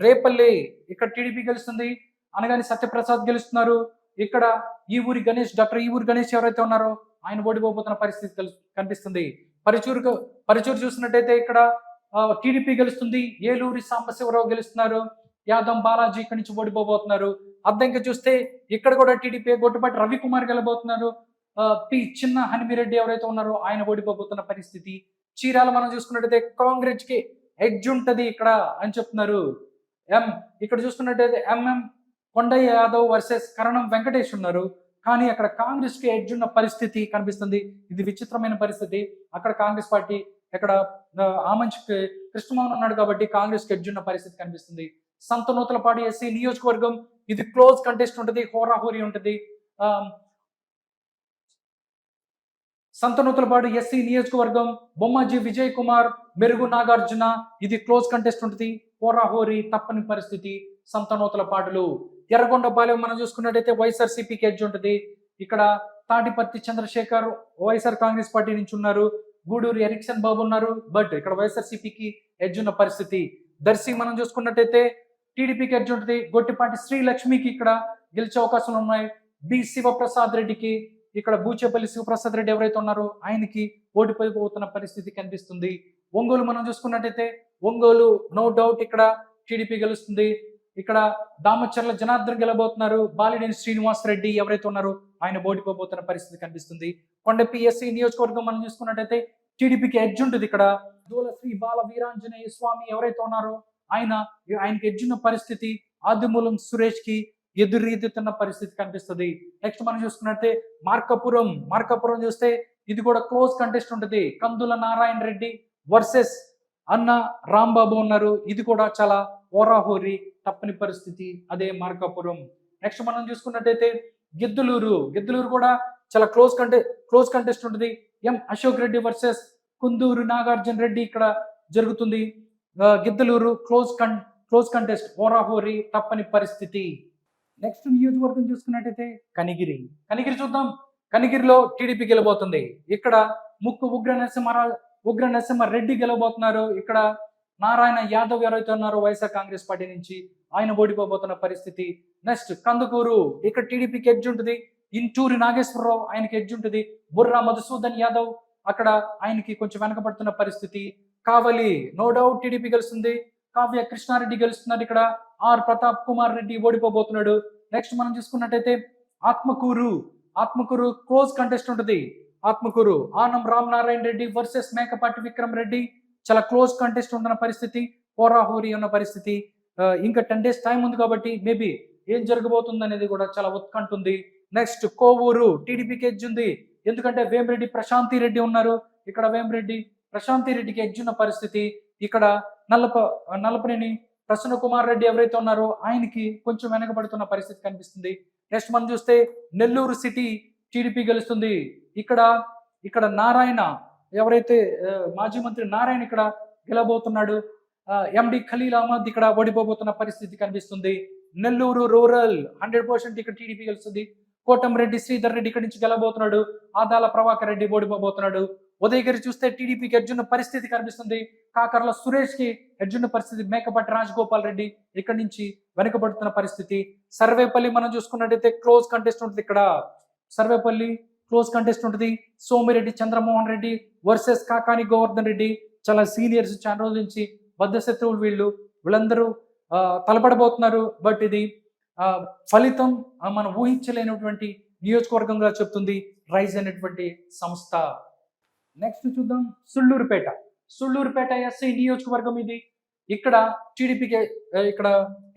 S1: రేపల్లి ఇక్కడ టీడీపీ గెలుస్తుంది. అనగాని సత్యప్రసాద్ గెలుస్తున్నారు. ఇక్కడ డాక్టర్ ఈ ఊరి గణేష్ ఎవరైతే ఉన్నారో ఆయన ఓడిపోతున్న పరిస్థితి కనిపిస్తుంది. పరుచూరు చూసినట్టయితే ఇక్కడ టీడీపీ గెలుస్తుంది. ఏలూరి సాంబశివరావు గెలుస్తున్నారు. యాదవ్ బాలాజీ ఇక్కడి నుంచి ఓడిపోబోతున్నారు. అద్దంకి చూస్తే ఇక్కడ కూడా టీడీపీ గొట్టుపాటి రవికుమార్ గెలబోతున్నారు. చిన్న హనుమిరెడ్డి ఎవరైతే ఉన్నారో ఆయన ఓడిపోబోతున్న పరిస్థితి. చీరాల మనం చూసుకున్నట్టయితే కాంగ్రెస్ కి ఎడ్జ్ ఉంటది ఇక్కడ అని చెప్తున్నారు. ఇక్కడ చూసుకున్నట్టయితే ఎంఎం కొండయ్య యాదవ్ వర్సెస్ కరణం వెంకటేష్ ఉన్నారు. కానీ అక్కడ కాంగ్రెస్ కి ఎడ్జ్ ఉన్న పరిస్థితి కనిపిస్తుంది. ఇది విచిత్రమైన పరిస్థితి. అక్కడ కాంగ్రెస్ పార్టీ ఇక్కడ ఆమంచి కృష్ణమోహన్ ఉన్నాడు కాబట్టి కాంగ్రెస్ కి ఎడ్జ్ ఉన్న పరిస్థితి కనిపిస్తుంది. సంతనూతలపాడు ఎస్సీ నియోజకవర్గం, ఇది క్లోజ్ కంటెస్ట్ ఉంటుంది, హోరాహోరీ ఉంటుంది. సంతనూతలపాడు ఎస్సీ నియోజకవర్గం, బొమ్మాజీ విజయ్ కుమార్, మెరుగు నాగార్జున, ఇది క్లోజ్ కంటెస్ట్ ఉంటుంది, హోరాహోరీ తప్పని పరిస్థితి సంతనూతలపాడులు. ఎర్రగొండపాలెం మనం చూసుకున్నట్టయితే వైఎస్ఆర్సీపీకి ఎడ్జ్ ఉంటుంది. ఇక్కడ తాటిపత్తి చంద్రశేఖర్ వైఎస్ఆర్ కాంగ్రెస్ పార్టీ నుంచి ఉన్నారు. గూడూరు ఎరిక్సన్ బాబు ఉన్నారు, బట్ ఇక్కడ వైఎస్ఆర్సీపీకి ఎడ్జ్ ఉన్న పరిస్థితి. దర్శి మనం చూసుకున్నట్టయితే టీడీపీకి ఎడ్జ్ ఉంటుంది. గొట్టిపాటి శ్రీలక్ష్మికి ఇక్కడ గెలిచే అవకాశాలు ఉన్నాయి. బి శివప్రసాద్ రెడ్డికి, ఇక్కడ బూచేపల్లి శివప్రసాద్ రెడ్డి ఎవరైతే ఉన్నారో ఆయనకి ఓడిపోతున్న పరిస్థితి కనిపిస్తుంది. ఒంగోలు మనం చూసుకున్నట్టయితే ఒంగోలు నో డౌట్ ఇక్కడ టీడీపీ గెలుస్తుంది. ఇక్కడ దామచర్ల జనార్దన్ గెలబోతున్నారు. బాలినేని శ్రీనివాస్ రెడ్డి ఎవరైతే ఉన్నారో ఆయన ఓడిపోతున్న పరిస్థితి కనిపిస్తుంది. కొండపి ఎస్సీ నియోజకవర్గం మనం చూసుకున్నట్టయితే టీడీపీకి ఎడ్జ్ ఉంటుంది. ఇక్కడ దూల శ్రీ బాల వీరాంజనేయ స్వామి ఎవరైతే ఉన్నారో ఆయనకి ఎడ్జ్ ఉన్న పరిస్థితి. ఆదిమూలం సురేష్ కి ఎదురీదుతున్న పరిస్థితి కనిపిస్తుంది. నెక్స్ట్ మనం చూసుకున్నట్టే మార్కాపురం చూస్తే ఇది కూడా క్లోజ్ కంటెస్ట్ ఉంటుంది. కందుల నారాయణ రెడ్డి వర్సెస్ అన్న రాంబాబు ఉన్నారు. ఇది కూడా చాలా ఓరాహోరీ తప్పని పరిస్థితి, అదే మార్కాపురం. నెక్స్ట్ మనం చూసుకున్నట్టయితే గిద్దలూరు కూడా చాలా క్లోజ్ కంటెస్ట్ ఉంటుంది. ఎం అశోక్ రెడ్డి వర్సెస్ కుందూరు నాగార్జున రెడ్డి ఇక్కడ జరుగుతుంది. గిద్దలూరు క్లోజ్ కంటెస్ట్, ఓరాహోరీ తప్పని పరిస్థితి. నెక్స్ట్ నియోజకవర్గం చూసుకున్నట్టయితే కనిగిరి చూద్దాం. కనిగిరిలో టీడీపీ గెలబోతుంది. ఇక్కడ ముక్కు ఉగ్ర నరసింహ రెడ్డి గెలవబోతున్నారు. ఇక్కడ నారాయణ యాదవ్ ఎవరైతే ఉన్నారో వైఎస్ఆర్ కాంగ్రెస్ పార్టీ నుంచి ఆయన ఓడిపోబోతున్న పరిస్థితి. నెక్స్ట్ కందుకూరు, ఇక్కడ టీడీపీకి ఎడ్జ్ ఉంటుంది. ఇంటూరి నాగేశ్వరరావు ఆయనకి ఎడ్జ్ ఉంటుంది. బుర్రా మధుసూదన్ యాదవ్ అక్కడ ఆయనకి కొంచెం వెనకబడుతున్న పరిస్థితి. కావలి నో డౌట్ టీడీపీ గెలుస్తుంది. కావ్య కృష్ణారెడ్డి గెలుస్తున్నారు. ఇక్కడ ఆర్ ప్రతాప్ కుమార్ రెడ్డి ఓడిపోబోతున్నాడు. నెక్స్ట్ మనం చూసుకున్నట్టయితే ఆత్మకూరు క్లోజ్ కంటెస్ట్ ఉంటుంది. ఆత్మకూరు ఆనం రామ్ నారాయణ రెడ్డి వర్సెస్ మేకపాటి విక్రమ్ రెడ్డి, చాలా క్లోజ్ కంటెస్ట్ ఉంటున్న పరిస్థితి, హోరాహోరీ ఉన్న పరిస్థితి. ఇంకా 10 days టైం ఉంది కాబట్టి మేబీ ఏం జరగబోతుంది అనేది కూడా చాలా ఉత్కంఠ ఉంది. నెక్స్ట్ కోవూరు టీడీపీకి ఎడ్జ్ ఉంది. ఎందుకంటే వేమిరెడ్డి ప్రశాంతి రెడ్డి ఉన్నారు. ఇక్కడ వేమిరెడ్డి ప్రశాంతి రెడ్డికి ఎడ్జ్ ఉన్న పరిస్థితి. ఇక్కడ నల్లపనేని ప్రసన్న కుమార్ రెడ్డి ఎవరైతే ఉన్నారో ఆయనకి కొంచెం వెనకబడుతున్న పరిస్థితి కనిపిస్తుంది. నెక్స్ట్ మనం చూస్తే నెల్లూరు సిటీ టీడీపీ గెలుస్తుంది. ఇక్కడ నారాయణ ఎవరైతే మాజీ మంత్రి నారాయణ ఇక్కడ గెలబోతున్నాడు. ఎండి ఖలీల్ అహ్మద్ ఇక్కడ ఓడిపోబోతున్న పరిస్థితి కనిపిస్తుంది. నెల్లూరు రూరల్ 100% ఇక్కడ టీడీపీ గెలుస్తుంది. కోటంరెడ్డి శ్రీధర్ రెడ్డి ఇక్కడ నుంచి గెలబోతున్నాడు. ఆదాల ప్రభాకర్ రెడ్డి ఓడిపోబోతున్నాడు. ఉదయగిరి చూస్తే టీడీపీకి ఎడ్జున్న పరిస్థితి కనిపిస్తుంది. కాకర్ల సురేష్ కి ఎడ్జున్న పరిస్థితి. మేకపాటి రాజగోపాల్ రెడ్డి ఇక్కడ నుంచి వెనుకబడుతున్న పరిస్థితి. సర్వేపల్లి మనం చూసుకున్నట్టయితే క్లోజ్ కంటెస్ట్ ఉంటుంది. ఇక్కడ సర్వేపల్లి క్లోజ్ కంటెస్ట్ ఉంటుంది. సోమిరెడ్డి చంద్రమోహన్ రెడ్డి వర్సెస్ కాకాని గోవర్ధన్ రెడ్డి, చాలా సీనియర్స్, చాలా రోజుల నుంచి బద్ధ శత్రువులు వీళ్ళందరూ తలపడబోతున్నారు. బట్ ఇది ఫలితం మనం ఊహించలేనటువంటి నియోజకవర్గంగా చెప్తుంది రైజ్ అనేటువంటి సంస్థ. నెక్స్ట్ చూద్దాం సుళ్ళూరుపేట ఎస్సీ నియోజకవర్గం ఇది. ఇక్కడ టీడీపీకి ఇక్కడ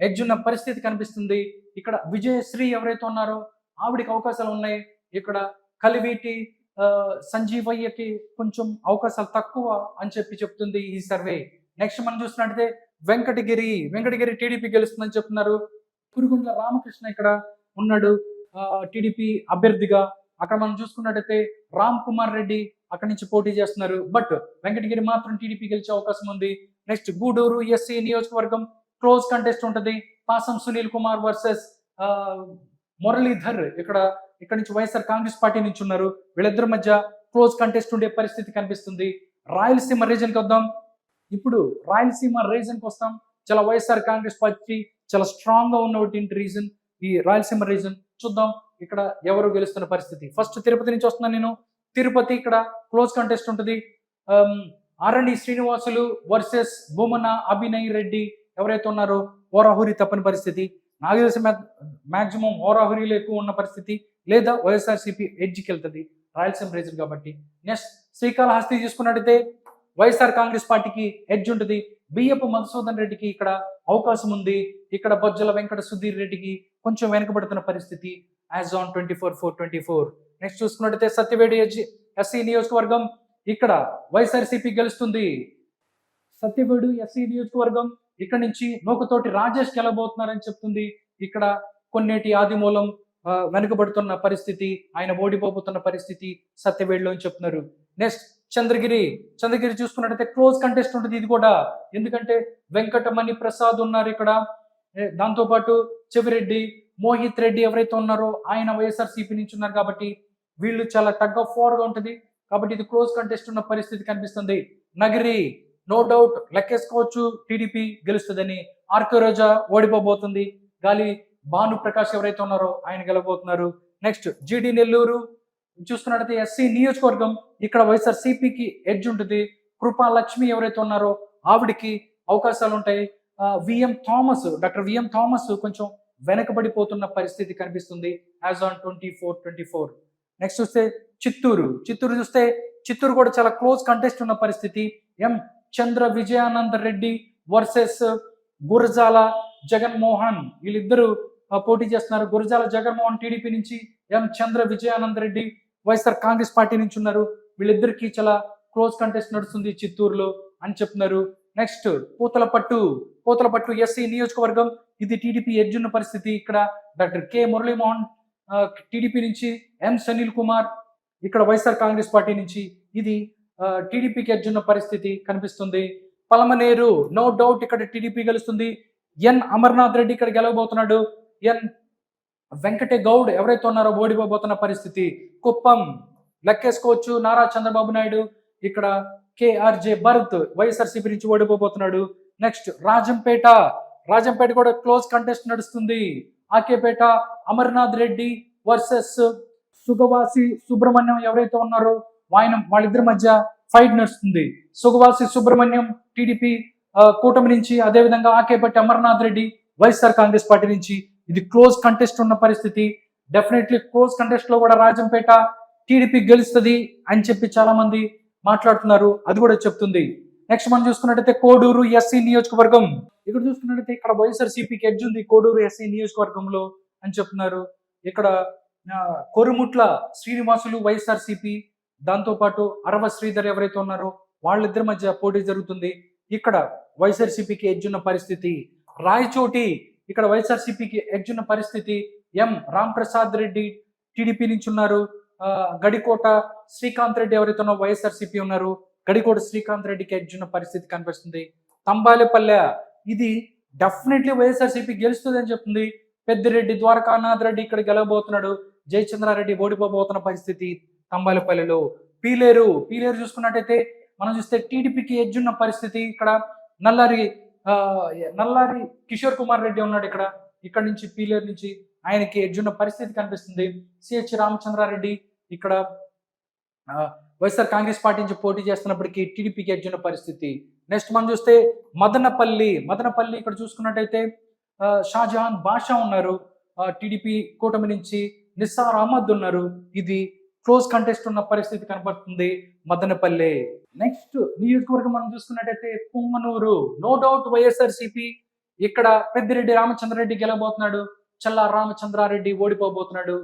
S1: ఎడ్జ్ ఉన్న పరిస్థితి కనిపిస్తుంది. ఇక్కడ విజయశ్రీ ఎవరైతే ఉన్నారో ఆవిడికి అవకాశాలు ఉన్నాయి. ఇక్కడ కలివీటి సంజీవయ్యకి కొంచెం అవకాశాలు తక్కువ అని చెప్తుంది ఈ సర్వే. నెక్స్ట్ మనం చూసినట్టయితే వెంకటగిరి టీడీపీ గెలుస్తుందని చెప్తున్నారు. కురుగుండ్ల రామకృష్ణ ఇక్కడ ఉన్నాడు టీడీపీ అభ్యర్థిగా. అక్కడ మనం చూసుకున్నట్టయితే రామ్ కుమార్ రెడ్డి అక్కడి నుంచి పోటీ చేస్తున్నారు. బట్ వెంకటగిరి మాత్రం టీడీపీ గెలిచే అవకాశం ఉంది. నెక్స్ట్ గూడూరు ఎస్సీ నియోజకవర్గం క్లోజ్ కంటెస్ట్ ఉంటుంది. పాసం సునీల్ కుమార్ వర్సెస్ మురళీధర్ ఇక్కడ నుంచి వైఎస్ఆర్ కాంగ్రెస్ పార్టీ నుంచి ఉన్నారు. వీళ్ళిద్దరి మధ్య క్లోజ్ కంటెస్ట్ ఉండే పరిస్థితి కనిపిస్తుంది. రాయలసీమ రీజన్కి వద్దాం. ఇప్పుడు రాయలసీమ రీజన్కి వస్తాం. చాలా వైఎస్ఆర్ కాంగ్రెస్ పార్టీ చాలా స్ట్రాంగ్ గా ఉన్నటువంటి రీజన్ ఈ రాయలసీమ రీజన్. చూద్దాం ఇక్కడ ఎవరు గెలుస్తున్న పరిస్థితి. ఫస్ట్ తిరుపతి నుంచి వస్తున్నాను నేను. తిరుపతి ఇక్కడ క్లోజ్ కంటెస్ట్ ఉంటుంది. ఆరణి శ్రీనివాసులు వర్సెస్ బొమ్మన అభినయ్ రెడ్డి ఎవరైతే ఉన్నారో ఓరాహురి తప్పని పరిస్థితి. నాకు తెలిసి మాక్సిమం ఓరాహురిలో ఎక్కువ ఉన్న పరిస్థితి, లేదా వైఎస్ఆర్సీపీ ఎడ్జ్కి వెళ్తుంది రాయలసీమ రీజన్ కాబట్టి. నెక్స్ట్ శ్రీకాళహస్తి చూసుకున్నట్టయితే వైఎస్ఆర్ కాంగ్రెస్ పార్టీకి ఎడ్జ్ ఉంటుంది. బియ్యపు మధుసూదన్ రెడ్డికి ఇక్కడ అవకాశం ఉంది. ఇక్కడ బొజ్జల వెంకట సుధీర్ రెడ్డికి కొంచెం వెనకబడుతున్న పరిస్థితి యాజ్ ఆన్ 24/4/24. నెక్స్ట్ చూసుకున్నట్టయితే సత్యవేడి ఎస్సీ నియోజకవర్గం. ఇక్కడ వైఎస్ఆర్సీపీ గెలుస్తుంది. సత్యవేడు ఎస్సీ నియోజకవర్గం ఇక్కడ నుంచి నూకతోటి రాజేష్ గెలబోతున్నారని చెప్తుంది. ఇక్కడ కొన్నేటి ఆదిమూలం వెనుకబడుతున్న పరిస్థితి, ఆయన ఓడిపోతున్న పరిస్థితి సత్యవేడులో అని చెప్తున్నారు. నెక్స్ట్ చంద్రగిరి చూసుకున్నట్టయితే క్లోజ్ కంటెస్ట్ ఉంటుంది ఇది కూడా. ఎందుకంటే వెంకటమణి ప్రసాద్ ఉన్నారు ఇక్కడ, దాంతోపాటు చెవిరెడ్డి, మోహిత్ రెడ్డి ఎవరైతే ఉన్నారో ఆయన వైఎస్ఆర్సీపీ నుంచి ఉన్నారు కాబట్టి వీళ్ళు చాలా టగ్ ఆఫ్ వార్ గా ఉంటుంది. కాబట్టి ఇది క్లోజ్ కంటెస్ట్ ఉన్న పరిస్థితి కనిపిస్తుంది. నగరి నో డౌట్ లెక్కేసుకోవచ్చు టీడీపీ గెలుస్తుందని. ఆర్కే రోజా ఓడిపోబోతుంది. గాలి భాను ప్రకాష్ ఎవరైతే ఉన్నారో ఆయన గెలవబోతున్నారు. నెక్స్ట్ జీడి నెల్లూరు చూసుకున్నట్టయితే ఎస్సీ నియోజకవర్గం, ఇక్కడ వైఎస్ఆర్సీపీకి ఎడ్జ్ ఉంటుంది. కృపా లక్ష్మి ఎవరైతే ఉన్నారో ఆవిడికి అవకాశాలు ఉంటాయి. డాక్టర్ విఎం థామస్ కొంచెం వెనకబడిపోతున్న పరిస్థితి కనిపిస్తుంది యాజ్ ఆన్ 24. నెక్స్ట్ చూస్తే చిత్తూరు చూస్తే చిత్తూరు కూడా చాలా క్లోజ్ కంటెస్ట్ ఉన్న పరిస్థితి. ఎం చంద్ర విజయానంద రెడ్డి వర్సెస్ గురజాల జగన్మోహన్, వీళ్ళిద్దరూ పోటీ చేస్తున్నారు. గురజాల జగన్మోహన్ టీడీపీ నుంచి, ఎం చంద్ర విజయానంద రెడ్డి వైఎస్ఆర్ కాంగ్రెస్ పార్టీ నుంచి ఉన్నారు. వీళ్ళిద్దరికి చాలా క్లోజ్ కంటెస్ట్ నడుస్తుంది చిత్తూరులో అని చెప్తున్నారు. నెక్స్ట్ పూతలపట్టు ఎస్సీ నియోజకవర్గం, ఇది టీడీపీ ఎడ్జ్ ఉన్న పరిస్థితి. ఇక్కడ డాక్టర్ కె మురళీమోహన్ టీడీపీ నుంచి, ఎం సునీల్ కుమార్ ఇక్కడ వైఎస్ఆర్ కాంగ్రెస్ పార్టీ నుంచి, ఇది టీడీపీకి ఎడ్జ్ ఉన్న పరిస్థితి కనిపిస్తుంది. పలమనేరు నో డౌట్ ఇక్కడ టీడీపీ గెలుస్తుంది. ఎన్ అమర్నాథ్ రెడ్డి ఇక్కడ గెలవబోతున్నాడు. ఎన్ వెంకటే గౌడ్ ఎవరైతే ఉన్నారో ఓడిపోబోతున్న పరిస్థితి. కుప్పం లెక్కేసుకోవచ్చు నారా చంద్రబాబు నాయుడు, ఇక్కడ కేఆర్జే భరత్ వైఎస్ఆర్సీపీ నుంచి ఓడిపోబోతున్నాడు. నెక్స్ట్ రాజంపేట కూడా క్లోజ్ కంటెస్ట్ నడుస్తుంది. ఆకేపేట అమర్నాథ్ రెడ్డి వర్సెస్ సుగవాసి సుబ్రహ్మణ్యం ఎవరైతే ఉన్నారో వాళ్ళిద్దరి మధ్య ఫైట్ నడుస్తుంది. సుగవాసి సుబ్రహ్మణ్యం టీడీపీ కూటమి నుంచి, అదేవిధంగా ఆకేపేట అమర్నాథ్ రెడ్డి వైఎస్ఆర్ కాంగ్రెస్ పార్టీ నుంచి. ఇది క్లోజ్ కంటెస్ట్ ఉన్న పరిస్థితి. డెఫినెట్లీ క్లోజ్ కంటెస్ట్ లో కూడా రాజంపేట టీడీపీ గెలుస్తుంది అని చెప్పి చాలా మంది మాట్లాడుతున్నారు, అది కూడా చెప్తుంది. నెక్స్ట్ మనం చూసుకున్నట్టయితే కోడూరు ఎస్సీ నియోజకవర్గం, ఇక్కడ చూసుకున్నట్టయితే ఇక్కడ వైఎస్ఆర్సీపీకి ఎడ్జ్ ఉంది కోడూరు ఎస్సీ నియోజకవర్గంలో అని చెప్తున్నారు. ఇక్కడ కొరుముట్ల శ్రీనివాసులు వైఎస్ఆర్సీపీ, దాంతోపాటు అరవ శ్రీధర్ ఎవరైతే ఉన్నారో వాళ్ళిద్దరి మధ్య పోటీ జరుగుతుంది. ఇక్కడ వైఎస్ఆర్సీపీకి ఎడ్జ్ ఉన్న పరిస్థితి. రాయచోటి ఇక్కడ వైఎస్ఆర్సీపీకి ఎడ్జ్ ఉన్న పరిస్థితి. ఎం రామ్ ప్రసాద్ రెడ్డి టీడీపీ నుంచి ఉన్నారు. గడికోట శ్రీకాంత్ రెడ్డి ఎవరైతే ఉన్నారో వైఎస్ఆర్సీపీ ఉన్నారు. గడికోట శ్రీకాంత్ రెడ్డికి ఎడ్జ్ ఉన్న పరిస్థితి కనిపిస్తుంది. తంబాలపల్లె, ఇది డెఫినెట్లీ వైఎస్ఆర్సీపీ గెలుస్తుంది అని చెప్తుంది. పెద్దిరెడ్డి ద్వారకానాథ్ రెడ్డి ఇక్కడ గెలవబోతున్నాడు. జయచంద్రారెడ్డి ఓడిపోబోతున్న పరిస్థితి తంబాలపల్లెలో. పీలేరు చూసుకున్నట్టయితే మనం చూస్తే టీడీపీకి ఎడ్జ్ ఉన్న పరిస్థితి. ఇక్కడ నల్లారి కిషోర్ కుమార్ రెడ్డి ఉన్నాడు ఇక్కడ నుంచి పీలేరు నుంచి, ఆయనకి ఎడ్జ్ ఉన్న పరిస్థితి కనిపిస్తుంది. సిహెచ్ రామచంద్రారెడ్డి ఇక్కడ వైఎస్ఆర్ కాంగ్రెస్ పార్టీ నుంచి పోటీ చేస్తున్నప్పటికీ టీడీపీకి ఎడ్జ్ ఉన్న పరిస్థితి. నెక్స్ట్ మనం చూస్తే మదనపల్లి ఇక్కడ చూసుకున్నట్టయితే షాజహాన్ బాషా ఉన్నారు టీడీపీ కూటమి నుంచి. నిస్సార్ అహ్మద్ ఉన్నారు. ఇది క్లోజ్ కంటెస్ట్ ఉన్న పరిస్థితి కనబడుతుంది మదనపల్లి. నెక్స్ట్ నియోజకవర్గం మనం చూసుకున్నట్టయితే పుంగనూరు, నో డౌట్ వైఎస్ఆర్సీపీ, ఇక్కడ పెద్దిరెడ్డి రామచంద్రారెడ్డి గెలవబోతున్నాడు. చల్లా రామచంద్రారెడ్డి ఓడిపోబోతున్నాడు.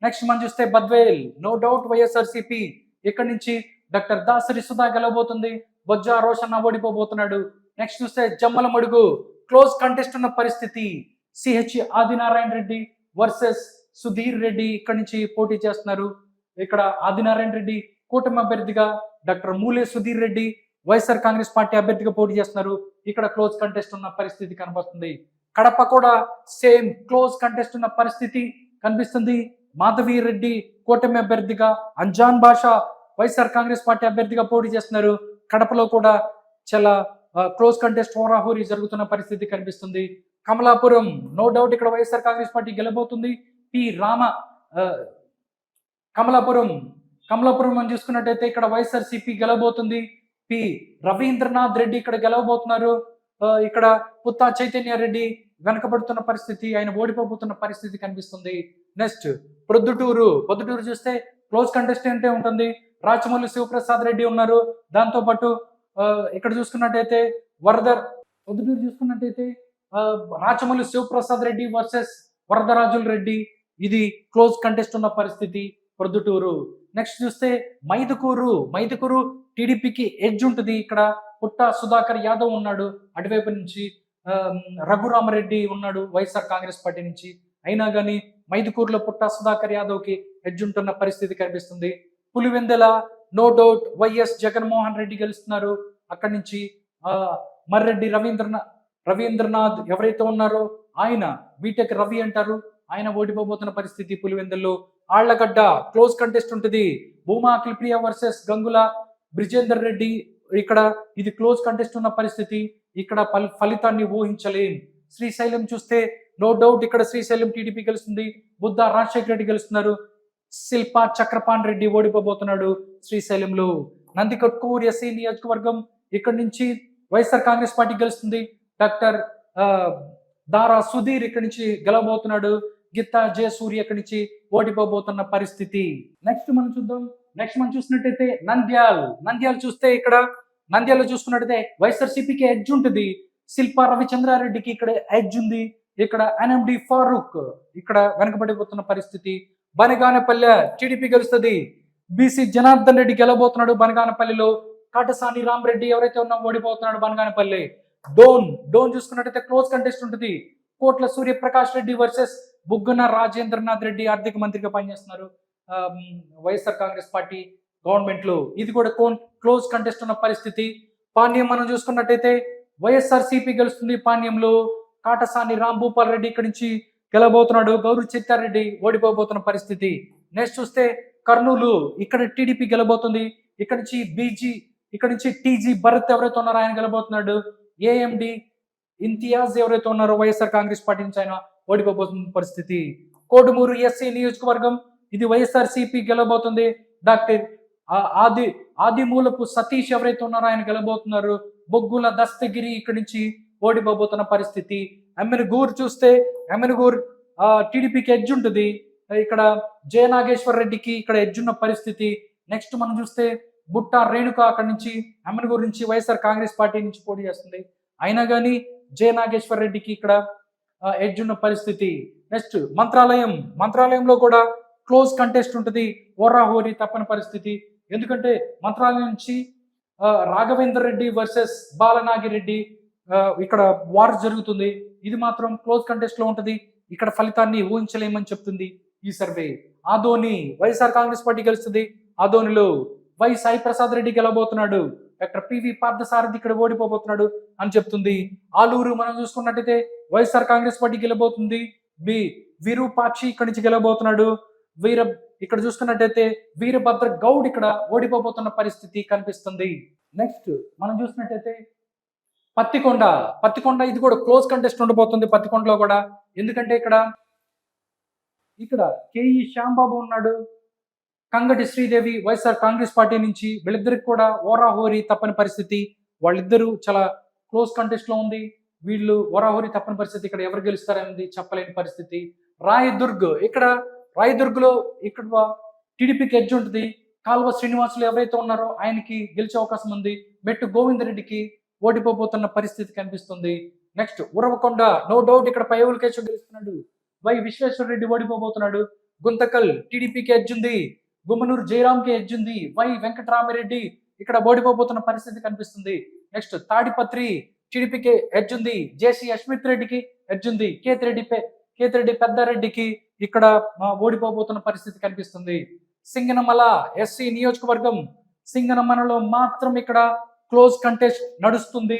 S1: నెక్స్ట్ మనం చూస్తే బద్వేల్, నో డౌట్ వైఎస్ఆర్సీపీ, ఇక్కడ నుంచి డాక్టర్ దాసరి సుధా గెలవబోతుంది. బొజ్జా రోషన్న ఓడిపోబోతున్నాడు. నెక్స్ట్ చూస్తే జమ్మలమడుగు, క్లోజ్ కంటెస్ట్ ఉన్న పరిస్థితి. సిహెచ్ ఆదినారాయణ రెడ్డి వర్సెస్ సుధీర్ రెడ్డి ఇక్కడ నుంచి పోటీ చేస్తున్నారు. ఇక్కడ ఆదినారాయణ రెడ్డి కూటమి అభ్యర్థిగా, డాక్టర్ మూలే సుధీర్ రెడ్డి వైఎస్ఆర్ కాంగ్రెస్ పార్టీ అభ్యర్థిగా పోటీ చేస్తున్నారు. ఇక్కడ క్లోజ్ కంటెస్ట్ ఉన్న పరిస్థితి కనబడుతుంది. కడప కూడా సేమ్ క్లోజ్ కంటెస్ట్ ఉన్న పరిస్థితి కనిపిస్తుంది. మాధవి రెడ్డి కూటమి అభ్యర్థిగా, అంజాన్ బాషా వైఎస్ఆర్ కాంగ్రెస్ పార్టీ అభ్యర్థిగా పోటీ చేస్తున్నారు. కడపలో కూడా చాలా క్లోజ్ కంటెస్ట్ హోరాహోరీ జరుగుతున్న పరిస్థితి కనిపిస్తుంది. కమలాపురం, నో డౌట్ ఇక్కడ వైఎస్ఆర్ కాంగ్రెస్ పార్టీ గెలబోతుంది. కమలాపురం మనం చూసుకున్నట్టయితే ఇక్కడ వైఎస్ఆర్సీపీ గెలవబోతుంది. పి రవీంద్రనాథ్ రెడ్డి ఇక్కడ గెలవబోతున్నారు. ఇక్కడ పుత్తా చైతన్య రెడ్డి వెనకబడుతున్న పరిస్థితి, ఆయన ఓడిపోబోతున్న పరిస్థితి కనిపిస్తుంది. నెక్స్ట్ ప్రొద్దుటూరు చూస్తే క్లోజ్ కంటెస్టెంట్ ఉంటుంది. రాచమల్లి శివప్రసాద్ రెడ్డి ఉన్నారు. దాంతోపాటు ఇక్కడ చూసుకున్నట్టయితే ప్రొద్దుటూరు చూసుకున్నట్టయితే రాచమల్లి శివప్రసాద్ రెడ్డి వర్సెస్ వరదరాజుల రెడ్డి, ఇది క్లోజ్ కంటెస్ట్ ఉన్న పరిస్థితి ప్రొద్దుటూరు. నెక్స్ట్ చూస్తే మైదుకూరు టీడీపీకి ఎడ్జ్ ఉంటుంది. ఇక్కడ పుట్ట సుధాకర్ యాదవ్ ఉన్నాడు అటువైపు నుంచి, రఘురామరెడ్డి ఉన్నాడు వైఎస్ఆర్ కాంగ్రెస్ పార్టీ నుంచి. అయినా కానీ మైదుకూరులో పుట్ట సుధాకర్ యాదవ్కి ఎడ్జ్ ఉంటున్న పరిస్థితి కనిపిస్తుంది. పులివెందెల నో డౌట్ వైఎస్ జగన్మోహన్ రెడ్డి గెలుస్తున్నారు. అక్కడి నుంచి మర్రెడ్డి రవీంద్రనాథ్ ఎవరైతే ఉన్నారో ఆయన బీటెక్ రవి అంటారు, ఆయన ఓడిపోబోతున్న పరిస్థితి పులివెందుల్లో. ఆళ్లగడ్డ క్లోజ్ కంటెస్ట్ ఉంటుంది. భూమా అఖిలప్రియ వర్సెస్ గంగుల బ్రిజేందర్ రెడ్డి, ఇక్కడ ఇది క్లోజ్ కంటెస్ట్ ఉన్న పరిస్థితి. ఇక్కడ ఫలితాన్ని ఊహించలేం. శ్రీశైలం చూస్తే నో డౌట్ ఇక్కడ శ్రీశైలం టీడీపీ గెలుస్తుంది. బుద్ధ రాజశేఖర రెడ్డి గెలుస్తున్నారు. శిల్పా చక్రపాణి రెడ్డి ఓడిపోబోతున్నాడు శ్రీశైలంలో. నందికొట్కూరు ఎస్సీ నియోజకవర్గం, ఇక్కడి నుంచి వైఎస్ఆర్ కాంగ్రెస్ పార్టీ గెలుస్తుంది. డాక్టర్ దారా సుధీర్ ఇక్కడి నుంచి గెలవబోతున్నాడు. గిత్తా జయసూర్య ఇక్కడి నుంచి ఓడిపోబోతున్న పరిస్థితి. నెక్స్ట్ మనం చూసినట్టయితే నంద్యాల చూస్తే ఇక్కడ నంద్యాల చూసుకున్నట్టయితే వైఎస్ఆర్సీపీకి ఎడ్జ్ ఉంటుంది. శిల్పా రవిచంద్రారెడ్డికి ఇక్కడ ఎడ్జ్ ఉంది. ఇక్కడ ఎన్ఎండి ఫారూక్ ఇక్కడ వెనకబడిపోతున్న పరిస్థితి. బనగానపల్లె టీడీపీ గెలుస్తుంది. బీసీ జనార్దన్ రెడ్డి గెలవబోతున్నాడు బనగానపల్లిలో. కాటసాని రామరెడ్డి ఎవరైతే ఉన్నా ఓడిపోతున్నాడు బనగానపల్లి. డోన్ చూసుకున్నట్టయితే క్లోజ్ కంటెస్ట్ ఉంటుంది. కోట్ల సూర్యప్రకాష్ రెడ్డి వర్సెస్ బుగ్గన రాజేంద్రనాథ్ రెడ్డి ఆర్థిక మంత్రిగా పనిచేస్తున్నారు వైఎస్ఆర్ కాంగ్రెస్ పార్టీ గవర్నమెంట్ లో. ఇది కూడా క్లోజ్ కంటెస్ట్ ఉన్న పరిస్థితి. పాణ్యం మనం చూసుకున్నట్టయితే వైఎస్ఆర్ సిపి గెలుస్తుంది. పాణ్యంలో కాటసాని రాంభూపాల్ రెడ్డి ఇక్కడి నుంచి గెలబోతున్నాడు. గౌరవ్ చిత్తారెడ్డి ఓడిపోబోతున్న పరిస్థితి. నెక్స్ట్ చూస్తే కర్నూలు, ఇక్కడ టీడీపీ గెలబోతుంది. ఇక్కడ నుంచి టీజీ భరత్ ఎవరైతే ఉన్నారో ఆయన గెలబోతున్నాడు. ఏఎండి ఇంతియాజ్ ఎవరైతే ఉన్నారో వైఎస్ఆర్ కాంగ్రెస్ పార్టీ నుంచి ఆయన ఓడిపోబోతున్న పరిస్థితి. కోడుమూరు ఎస్సీ నియోజకవర్గం, ఇది వైఎస్ఆర్ సిపి గెలబోతుంది. డాక్టర్ ఆదిమూలపు సతీష్ ఎవరైతే ఉన్నారో ఆయన గెలబోతున్నారు. బొగ్గుల దస్తగిరి ఇక్కడి నుంచి ఓడిపోబోతున్న పరిస్థితి. ఎమ్మెనుగూరు చూస్తే టీడీపీకి ఎడ్జ్ ఉంటుంది. ఇక్కడ జయనాగేశ్వర్ రెడ్డికి ఇక్కడ ఎడ్జ్ ఉన్న పరిస్థితి. నెక్స్ట్ మనం చూస్తే బుట్ట రేణుక అక్కడి నుంచి ఎమ్మెనుగూరు నుంచి వైఎస్ఆర్ కాంగ్రెస్ పార్టీ నుంచి పోటీ చేస్తుంది. అయినా కానీ జయనాగేశ్వర్ రెడ్డికి ఇక్కడ ఎడ్జ్ ఉన్న పరిస్థితి. నెక్స్ట్ మంత్రాలయంలో కూడా క్లోజ్ కంటెస్ట్ ఉంటుంది. ఓరాహోరీ తప్పని పరిస్థితి. ఎందుకంటే మంత్రాలయం నుంచి రాఘవేందర్ రెడ్డి వర్సెస్ బాలనాగిరెడ్డి ఇక్కడ వార్ జరుగుతుంది. ఇది మాత్రం క్లోజ్ కంటెస్ట్ లో ఉంటుంది. ఇక్కడ ఫలితాన్ని ఊహించలేమని చెప్తుంది ఈ సర్వే. ఆదోని వైఎస్ఆర్ కాంగ్రెస్ పార్టీ గెలుస్తుంది. ఆదోనిలో వై సాయి ప్రసాద్ రెడ్డి గెలబోతున్నాడు. డాక్టర్ పివి పార్థసారథి ఇక్కడ ఓడిపోబోతున్నాడు అని చెప్తుంది. ఆలూరు మనం చూసుకున్నట్టయితే వైఎస్ఆర్ కాంగ్రెస్ పార్టీ గెలబోతుంది. విరూపాక్షి ఇక్కడి నుంచి గెలబోతున్నాడు. ఇక్కడ చూసుకున్నట్టయితే వీరభద్ర గౌడ్ ఇక్కడ ఓడిపోబోతున్న పరిస్థితి కనిపిస్తుంది. నెక్స్ట్ మనం చూసినట్టయితే పత్తికొండ ఇది కూడా క్లోజ్ కంటెస్ట్ ఉండబోతుంది. పత్తికొండలో కూడా ఎందుకంటే ఇక్కడ కేఈ శ్యాంబాబు ఉన్నాడు. కంగటి శ్రీదేవి వైఎస్ఆర్ కాంగ్రెస్ పార్టీ నుంచి. వీళ్ళిద్దరికి కూడా ఓరాహోరీ తప్పని పరిస్థితి. వాళ్ళిద్దరూ చాలా క్లోజ్ కంటెస్ట్ లో ఉంది. వీళ్ళు ఓరాహోరీ తప్పని పరిస్థితి. ఇక్కడ ఎవరు గెలుస్తారనేది చెప్పలేని పరిస్థితి. రాయదుర్గ్లో ఇక్కడ టీడీపీకి ఎడ్జ్ ఉంటుంది. కాల్వ శ్రీనివాసులు ఎవరైతే ఉన్నారో ఆయనకి గెలిచే అవకాశం ఉంది. మెట్టు గోవిందరెడ్డికి ఓడిపోబోతున్న పరిస్థితి కనిపిస్తుంది. నెక్స్ట్ ఉరవకొండ, నో డౌట్ ఇక్కడ పైవుల కేశవ్ గెలుస్తున్నాడు. వై విశ్వేశ్వర రెడ్డి ఓడిపోబోతున్నాడు. గుంతకల్ టీడీపీకి ఎడ్జ్ ఉంది. గుమ్మనూరు జయరామ్కి ఎడ్జ్ ఉంది. వై వెంకటరామిరెడ్డి ఇక్కడ ఓడిపోబోతున్న పరిస్థితి కనిపిస్తుంది. నెక్స్ట్ తాడిపత్రి టీడీపీకి ఎడ్జ్ ఉంది. జేసీ అశ్మిత్ రెడ్డికి ఎడ్జ్ ఉంది. కేతిరెడ్డి పెద్దారెడ్డికి ఇక్కడ ఓడిపోబోతున్న పరిస్థితి కనిపిస్తుంది. సింగనమల ఎస్సీ నియోజకవర్గం, సింగనమలలో మాత్రం ఇక్కడ క్లోజ్ కంటెస్ట్ నడుస్తుంది.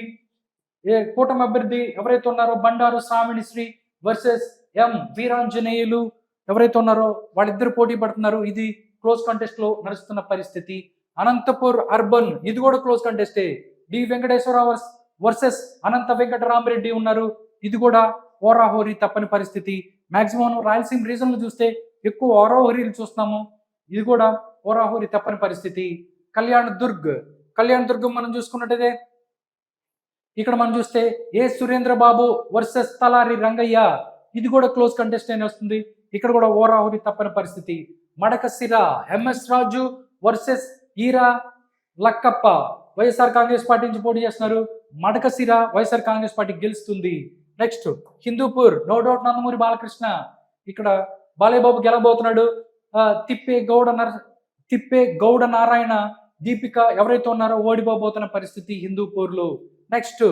S1: కూటమి అభ్యర్థి ఎవరైతే ఉన్నారో బండారు శ్రావణిశ్రీ వర్సెస్ ఎం వీరాంజనేయులు ఎవరైతే ఉన్నారో వాళ్ళిద్దరు పోటీ పడుతున్నారు. ఇది క్లోజ్ కంటెస్ట్ లో నడుస్తున్న పరిస్థితి. అనంతపూర్ అర్బన్, ఇది కూడా క్లోజ్ కంటెస్టే. డి వెంకటేశ్వరరావు వర్సెస్ అనంత వెంకటరామరెడ్డి ఉన్నారు. ఇది కూడా ఓరాహోరీ తప్పని పరిస్థితి. మాక్సిమం రాయలసీమ రీజన్ లో చూస్తే ఎక్కువ ఓరాహోరీలు చూస్తున్నాము. ఇది కూడా ఓరాహోరీ తప్పని పరిస్థితి. కళ్యాణదుర్గం మనం చూసుకున్నట్టయితే ఇక్కడ మనం చూస్తే ఏ సురేంద్ర బాబు వర్సెస్ తలారి రంగయ్య, ఇది కూడా క్లోజ్ కంటెస్ట్ అయిన వస్తుంది. ఇక్కడ కూడా ఓరాహోరీ తప్పని పరిస్థితి. మడకసిర ఎంఎస్ రాజు వర్సెస్ ఈరా లక్కప్ప వైఎస్ఆర్ కాంగ్రెస్ పార్టీ నుంచి పోటీ చేస్తున్నారు. మడకసిర వైఎస్ఆర్ కాంగ్రెస్ పార్టీ గెలుస్తుంది. Next Hindupur, no doubt Nandamuri Balakrishna, ఇక్కడ బాలేబాబు గెలబోతున్నాడు. తిప్పే గౌడ నారాయణ దీపిక ఎవరైతే ఉన్నారో ఓడిపోబోతున్న పరిస్థితి హిందూపూర్లో. నెక్స్ట్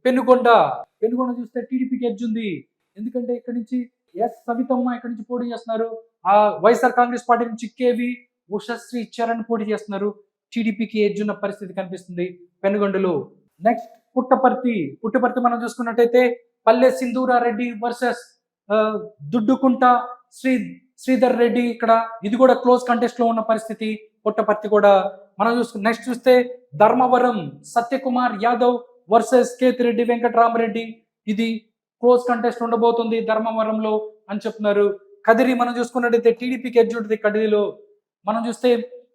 S1: పెనుగొండ. పెనుగొండ చూస్తే టీడీపీకి ఎడ్జ్ ఉంది. ఎందుకంటే ఇక్కడ నుంచి సవితమ్మ ఇక్కడ నుంచి పోటీ చేస్తున్నారు. ఆ వైఎస్ఆర్ కాంగ్రెస్ పార్టీ నుంచి కేవి ఉషశ్రీ చరణ్ పోటీ చేస్తున్నారు. టీడీపీకి ఎడ్జ్ ఉన్న పరిస్థితి కనిపిస్తుంది పెనుగొండలో. నెక్స్ట్ పుట్టపర్తి మనం చూసుకున్నట్టయితే పల్లె సింధూరారెడ్డి వర్సెస్ దుడ్డుకుంట శ్రీధర్ రెడ్డి. ఇక్కడ ఇది కూడా క్లోజ్ కంటెస్ట్ లో ఉన్న పరిస్థితి. పుట్టపర్తి కూడా మనం నెక్స్ట్ చూస్తే ధర్మవరం సత్యకుమార్ యాదవ్ వర్సెస్ కేతిరెడ్డి వెంకటరామరెడ్డి. ఇది క్లోజ్ కంటెస్ట్ ఉండబోతుంది ధర్మవరంలో అని చెప్తున్నారు. కదిరి మనం చూసుకున్నట్టయితే టీడీపీకి ఎడ్జ్ ఉంటుంది. కదిరిలో మనం చూస్తే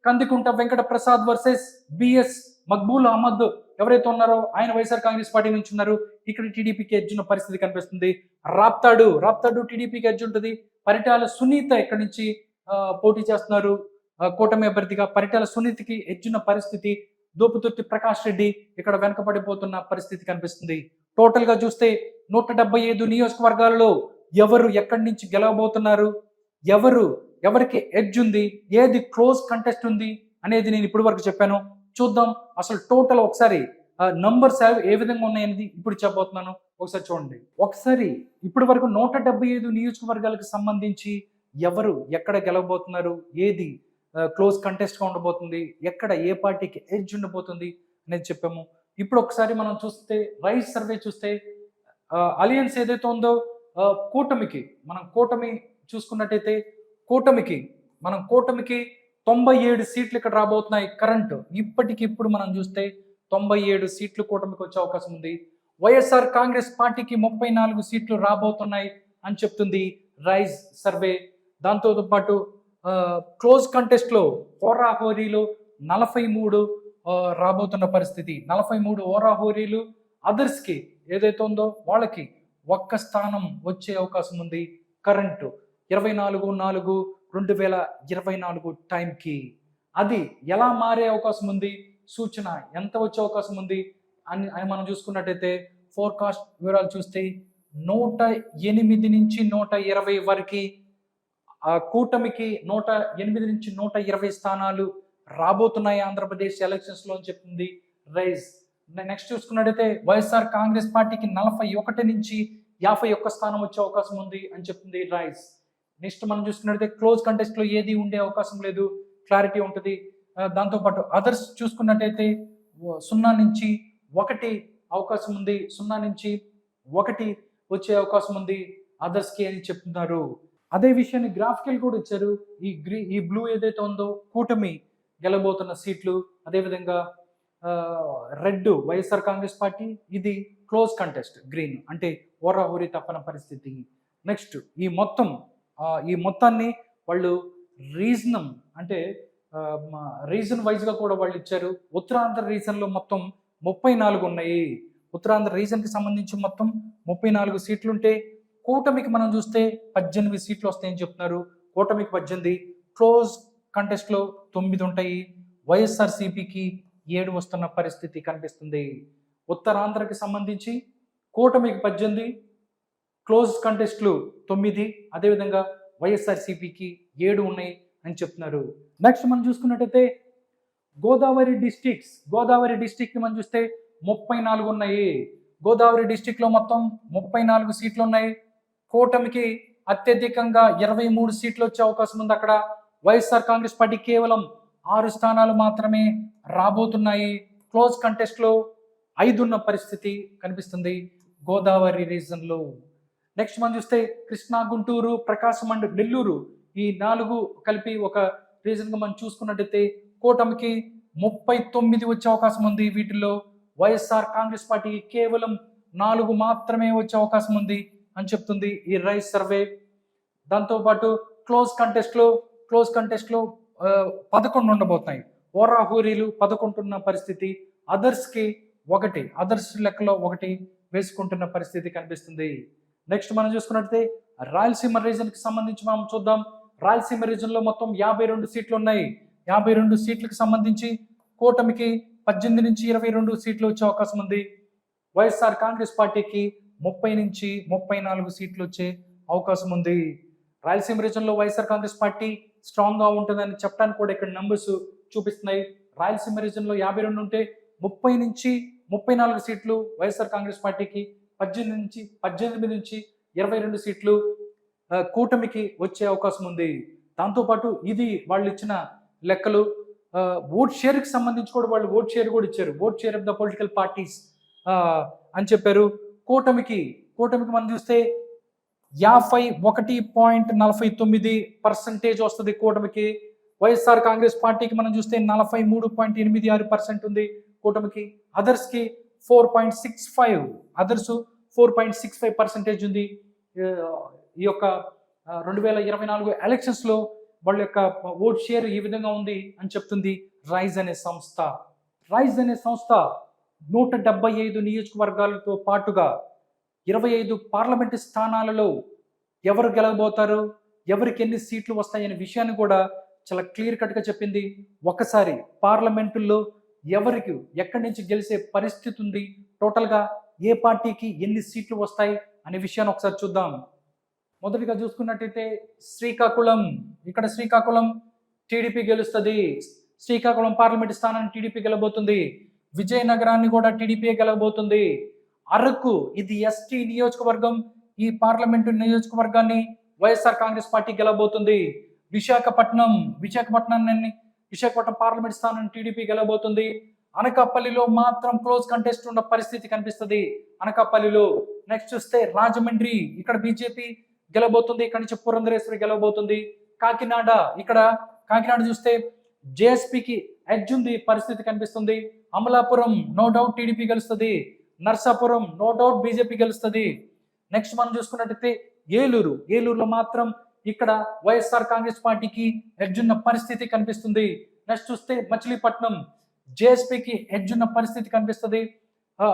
S1: కందికుంట వెంకట ప్రసాద్ వర్సెస్ బిఎస్ మక్బూల్ అహ్మద్ ఎవరైతే ఉన్నారో ఆయన వైఎస్ఆర్ కాంగ్రెస్ పార్టీ నుంచి ఉన్నారు. ఇక్కడ టీడీపీకి ఎడ్జ్ ఉన్న పరిస్థితి కనిపిస్తుంది. రాప్తాడు టీడీపీకి ఎడ్జ్ ఉంటుంది. పరిటాల సునీత ఇక్కడ నుంచి పోటీ చేస్తున్నారు కూటమి అభ్యర్థిగా. పరిటాల సునీతకి ఎడ్జ్ ఉన్న పరిస్థితి. దోపుతుర్తి ప్రకాష్ రెడ్డి ఇక్కడ వెనకబడిపోతున్న పరిస్థితి కనిపిస్తుంది. టోటల్ గా చూస్తే 175 నియోజకవర్గాలలో ఎవరు ఎక్కడి నుంచి గెలవబోతున్నారు, ఎవరికి ఎడ్జ్ ఉంది, ఏది క్లోజ్ కంటెస్ట్ ఉంది అనేది నేను ఇప్పటి వరకు చెప్పాను. చూద్దాం అసలు టోటల్ ఒకసారి నంబర్స్ ఏ విధంగా ఉన్నాయనేది ఇప్పుడు చెప్పబోతున్నాను. ఒకసారి చూడండి. ఒకసారి ఇప్పటి వరకు 175 నియోజకవర్గాలకు సంబంధించి ఎవరు ఎక్కడ గెలవబోతున్నారు, ఏది క్లోజ్ కంటెస్ట్ గా ఉండబోతుంది, ఎక్కడ ఏ పార్టీకి ఎడ్జ్ ఉండబోతుంది అనేది చెప్పాము. ఇప్పుడు ఒకసారి మనం చూస్తే రైస్ సర్వే చూస్తే అలియన్స్ ఏదైతే ఉందో కూటమి చూసుకున్నట్టయితే కూటమికి 97 సీట్లు ఇక్కడ రాబోతున్నాయి. కరెంట్ ఇప్పటికిప్పుడు మనం చూస్తే 97 సీట్లు కూటమికి వచ్చే అవకాశం ఉంది. వైఎస్ఆర్ కాంగ్రెస్ పార్టీకి 34 సీట్లు రాబోతున్నాయి అని చెప్తుంది రైజ్ సర్వే. దాంతో పాటు క్లోజ్ కంటెస్ట్ లో హోరాహోరీలో 43 రాబోతున్న పరిస్థితి. 43 హోరాహోరీలు. అదర్స్ కి ఏదైతే ఉందో వాళ్ళకి ఒక్క స్థానం వచ్చే అవకాశం ఉంది. కరెంటు 24/4/2024 టైంకి. అది ఎలా మారే అవకాశం ఉంది, సూచన ఎంత వచ్చే అవకాశం ఉంది అని మనం చూసుకున్నట్టయితే ఫోర్కాస్ట్ వివరాలు చూస్తే 108 నుంచి 120 వరకు కూటమికి 108 నుంచి 120 స్థానాలు రాబోతున్నాయి ఆంధ్రప్రదేశ్ ఎలక్షన్స్ లో అని చెప్తుంది రైజ్. నెక్స్ట్ చూసుకున్నట్టయితే వైఎస్ఆర్ కాంగ్రెస్ పార్టీకి 41 నుంచి 51 స్థానం వచ్చే అవకాశం ఉంది అని చెప్తుంది రైజ్. నెక్స్ట్ మనం చూసుకున్నట్టయితే క్లోజ్ కంటెస్ట్ లో ఏది ఉండే అవకాశం లేదు, క్లారిటీ ఉంటుంది. దాంతోపాటు అదర్స్ చూసుకున్నట్టయితే 0 నుంచి 1 అవకాశం ఉంది, 0 నుంచి 1 వచ్చే అవకాశం ఉంది అదర్స్ కి అని చెప్తున్నారు. అదే విషయాన్ని గ్రాఫికల్ కూడా ఇచ్చారు. ఈ బ్లూ ఏదైతే ఉందో కూటమి గెలబోతున్న సీట్లు, అదేవిధంగా రెడ్ వైఎస్ఆర్ కాంగ్రెస్ పార్టీ, ఇది క్లోజ్ కంటెస్ట్ గ్రీన్ అంటే ఓరాహోరీ తప్పన పరిస్థితి. నెక్స్ట్ ఈ మొత్తాన్ని వాళ్ళు రీజన్ వైజ్ గా కూడా వాళ్ళు ఇచ్చారు. ఉత్తరాంధ్ర రీజన్ లో మొత్తం 34 ఉన్నాయి. ఉత్తరాంధ్ర రీజన్ కి సంబంధించి మొత్తం 34 సీట్లు ఉంటే కూటమికి మనం చూస్తే 18 సీట్లు వస్తాయని చెప్తున్నారు. కూటమికి 18, క్లోజ్ కంటెస్ట్ లో 9 ఉంటాయి. వైఎస్ఆర్ సిపికి 7 వస్తున్న పరిస్థితి కనిపిస్తుంది. ఉత్తరాంధ్రకి సంబంధించి కూటమికి 18, క్లోజ్ కంటెస్ట్లు 9, అదేవిధంగా వైఎస్ఆర్ సిపికి 7 ఉన్నాయి అని చెప్తున్నారు. నెక్స్ట్ మనం చూసుకున్నట్టయితే గోదావరి డిస్ట్రిక్ట్ మనం చూస్తే 34 ఉన్నాయి. గోదావరి డిస్ట్రిక్ట్ లో మొత్తం 34 సీట్లు ఉన్నాయి. కూటమికి అత్యధికంగా 23 సీట్లు వచ్చే అవకాశం ఉంది. అక్కడ వైఎస్ఆర్ కాంగ్రెస్ పార్టీ కేవలం 6 స్థానాలు మాత్రమే రాబోతున్నాయి. క్లోజ్ కంటెస్ట్ లో 5 ఉన్న పరిస్థితి కనిపిస్తుంది గోదావరి రీజన్ లో. నెక్స్ట్ మనం చూస్తే కృష్ణా, గుంటూరు, ప్రకాశం అండ్ నెల్లూరు, ఈ 4 కలిపి ఒక రీజన్ గా మనం చూసుకున్నట్టయితే కూటమికి 39 వచ్చే అవకాశం ఉంది. వీటిల్లో వైఎస్ఆర్ కాంగ్రెస్ పార్టీకి కేవలం 4 మాత్రమే వచ్చే అవకాశం ఉంది అని చెప్తుంది ఈ రైస్ సర్వే. దాంతోపాటు క్లోజ్ కంటెస్ట్ లో 11 ఉండబోతున్నాయి. ఓరాహోరీలు 11 ఉన్న పరిస్థితి. అదర్స్ లెక్కలో 1 వేసుకుంటున్న పరిస్థితి కనిపిస్తుంది. నెక్స్ట్ మనం చూసుకున్నట్లయితే రాయలసీమ రీజన్ కి సంబంధించి మనం చూద్దాం. రాయలసీమ రీజన్ లో మొత్తం 52 సీట్లు ఉన్నాయి. 52 సీట్లకు సంబంధించి కూటమికి 18 నుంచి 22 సీట్లు వచ్చే అవకాశం ఉంది. వైఎస్ఆర్ కాంగ్రెస్ పార్టీకి 30 నుంచి 34 సీట్లు వచ్చే అవకాశం ఉంది. రాయలసీమ రీజన్లో వైఎస్ఆర్ కాంగ్రెస్ పార్టీ స్ట్రాంగ్గా ఉంటుందని చెప్పడానికి కూడా ఇక్కడ నంబర్స్ చూపిస్తున్నాయి. రాయలసీమ రీజన్లో 52 ఉంటే 30 నుంచి 34 సీట్లు వైఎస్ఆర్ కాంగ్రెస్ పార్టీకి, 18 నుంచి 22 సీట్లు కూటమికి వచ్చే అవకాశం ఉంది. దాంతోపాటు ఇది వాళ్ళు ఇచ్చిన లెక్కలు. ఓట్ షేర్కి సంబంధించి కూడా వాళ్ళు ఓట్ షేర్ కూడా ఇచ్చారు. Vote share of the political parties అని చెప్పారు. కూటమికి మనం చూస్తే 51.49% వస్తుంది కూటమికి. వైఎస్ఆర్ కాంగ్రెస్ పార్టీకి మనం చూస్తే 43.86% ఉంది కూటమికి. అదర్స్కి 4.65, అదర్స్ 4.65% ఉంది. ఈ యొక్క 2024 ఎలక్షన్స్లో వాళ్ళ యొక్క ఓట్ షేర్ ఈ విధంగా ఉంది అని చెప్తుంది రైజ్ అనే సంస్థ. 175 నియోజకవర్గాలతో పాటుగా 25 పార్లమెంటు స్థానాలలో ఎవరు గెలవబోతారు, ఎవరికి ఎన్ని సీట్లు వస్తాయనే విషయాన్ని కూడా చాలా క్లియర్ కట్గా చెప్పింది. ఒకసారి పార్లమెంటుల్లో ఎవరికి ఎక్కడి నుంచి గెలిచే పరిస్థితి ఉంది, టోటల్గా ఏ పార్టీకి ఎన్ని సీట్లు వస్తాయి అనే విషయాన్ని ఒకసారి చూద్దాం. మొదటిగా చూసుకున్నట్టయితే శ్రీకాకుళం టీడీపీ గెలుస్తుంది. శ్రీకాకుళం పార్లమెంట్ స్థానాన్ని టీడీపీ గెలబోతుంది. విజయనగరాన్ని కూడా టీడీపీ గెలబోతుంది. అరకు, ఇది ఎస్టీ నియోజకవర్గం, ఈ పార్లమెంటు నియోజకవర్గాన్ని వైఎస్ఆర్ కాంగ్రెస్ పార్టీ గెలబోతుంది. విశాఖపట్నం పార్లమెంట్ స్థానాన్ని టీడీపీ గెలబోతుంది. అనకాపల్లిలో మాత్రం క్లోజ్ కంటెస్ట్ ఉన్న పరిస్థితి కనిపిస్తుంది అనకాపల్లిలో. నెక్స్ట్ చూస్తే రాజమండ్రి, ఇక్కడ బీజేపీ గెలబోతుంది. ఇక్కడ నుంచి పురంధరేశ్వరి గెలవబోతుంది. కాకినాడ చూస్తే జేఎస్పీకి ఎడ్జ్ ఉంది పరిస్థితి కనిపిస్తుంది. అమలాపురం నో డౌట్ టీడీపీ గెలుస్తుంది. నర్సాపురం నో డౌట్ బీజేపీ గెలుస్తుంది. నెక్స్ట్ మనం చూసుకున్నట్టయితే ఏలూరులో మాత్రం ఇక్కడ వైఎస్ఆర్ కాంగ్రెస్ పార్టీకి ఎడ్జ్ ఉన్న పరిస్థితి కనిపిస్తుంది. నెక్స్ట్ చూస్తే మచిలీపట్నం, జేఎస్పీకి ఎడ్జ్ ఉన్న పరిస్థితి కనిపిస్తుంది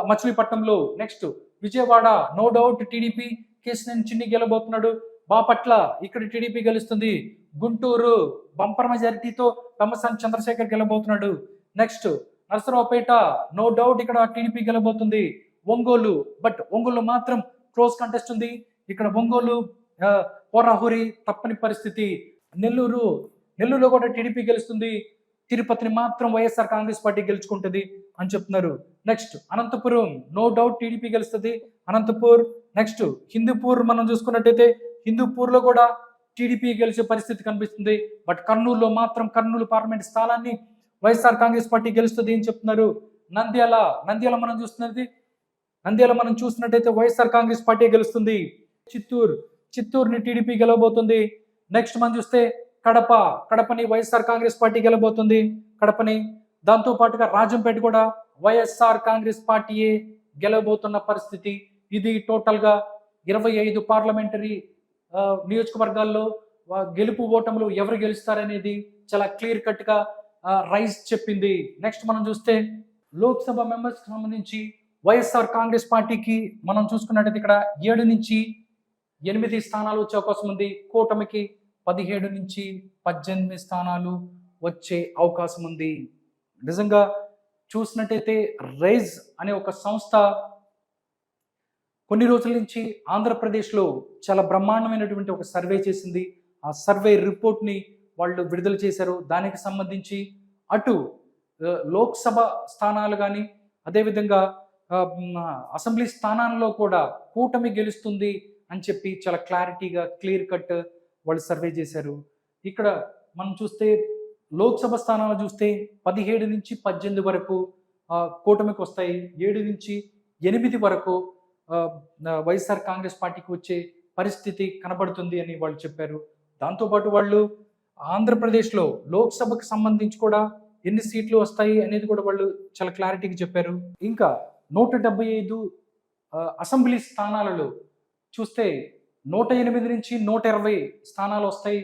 S1: మచిలీపట్నంలో. Next Vijayawada no doubt TDP Kesineni Chinni గెలబోతున్నాడు. బాపట్ల, ఇక్కడ టీడీపీ గెలుస్తుంది. గుంటూరు బంపర్ మెజారిటీతో తమ్మసాని చంద్రశేఖర్ గెలబోతున్నాడు. నెక్స్ట్ నరసరావుపేట నో డౌట్ ఇక్కడ టీడీపీ గెలబోతుంది. ఒంగోలు మాత్రం క్లోజ్ కంటెస్ట్ ఉంది. ఇక్కడ ఒంగోలు పోరాహురి తప్పని పరిస్థితి. నెల్లూరులో కూడా టీడీపీ గెలుస్తుంది. తిరుపతిని మాత్రం వైఎస్ఆర్ కాంగ్రెస్ పార్టీ గెలుచుకుంటుంది అని చెప్తున్నారు. Next Anantapuram no doubt TDP గెలుస్తుంది. అనంతపూర్. నెక్స్ట్ హిందూపూర్ మనం చూసుకున్నట్టయితే హిందూపూర్లో కూడా టీడీపీ గెలిచే పరిస్థితి కనిపిస్తుంది. బట్ కర్నూలులో మాత్రం కర్నూలు పార్లమెంట్ స్థానాన్ని వైఎస్ఆర్ కాంగ్రెస్ పార్టీ గెలుస్తుంది అని చెప్తున్నారు. నంద్యాల మనం చూసినట్టయితే వైఎస్ఆర్ కాంగ్రెస్ పార్టీ గెలుస్తుంది. చిత్తూరుని టీడీపీ గెలవబోతుంది. నెక్స్ట్ మనం చూస్తే కడపని వైఎస్ఆర్ కాంగ్రెస్ పార్టీ గెలవబోతుంది. దాంతో పాటుగా రాజంపేట కూడా వైఎస్ఆర్ కాంగ్రెస్ పార్టీయే గెలవబోతున్న పరిస్థితి. ఇది టోటల్గా 25 పార్లమెంటరీ నియోజకవర్గాల్లో గెలుపు ఓటములు ఎవరు గెలుస్తారనేది చాలా క్లియర్ కట్గా రైజ్ చెప్పింది. నెక్స్ట్ మనం చూస్తే లోక్సభ మెంబర్స్కి సంబంధించి వైఎస్ఆర్ కాంగ్రెస్ పార్టీకి మనం చూసుకున్నట్టయితే ఇక్కడ 7 నుంచి 8 స్థానాలు వచ్చే అవకాశం ఉంది. కూటమికి 17 నుంచి 18 స్థానాలు వచ్చే అవకాశం ఉంది. నిజంగా చూసినట్టయితే రైజ్ అనే ఒక సంస్థ కొన్ని రోజుల నుంచి ఆంధ్రప్రదేశ్లో చాలా బ్రహ్మాండమైనటువంటి ఒక సర్వే చేసింది. ఆ సర్వే రిపోర్ట్ని వాళ్ళు విడుదల చేశారు. దానికి సంబంధించి అటు లోక్సభ స్థానాలు కానీ అదేవిధంగా అసెంబ్లీ స్థానాల్లో కూడా కూటమి గెలుస్తుంది అని చెప్పి చాలా క్లారిటీగా క్లియర్ కట్ వాళ్ళు సర్వే చేశారు. ఇక్కడ మనం చూస్తే లోక్సభ స్థానాలు చూస్తే 17 నుంచి 18 వరకు కూటమికి వస్తాయి. 7 నుంచి 8 వరకు వైఎస్ఆర్ కాంగ్రెస్ పార్టీకి వచ్చే పరిస్థితి కనబడుతుంది అని వాళ్ళు చెప్పారు. దాంతోపాటు వాళ్ళు ఆంధ్రప్రదేశ్లో లోక్సభకు సంబంధించి కూడా ఎన్ని సీట్లు వస్తాయి అనేది కూడా వాళ్ళు చాలా క్లారిటీగా చెప్పారు. ఇంకా 175 అసెంబ్లీ స్థానాలలో చూస్తే 108 నుంచి 120 స్థానాలు వస్తాయి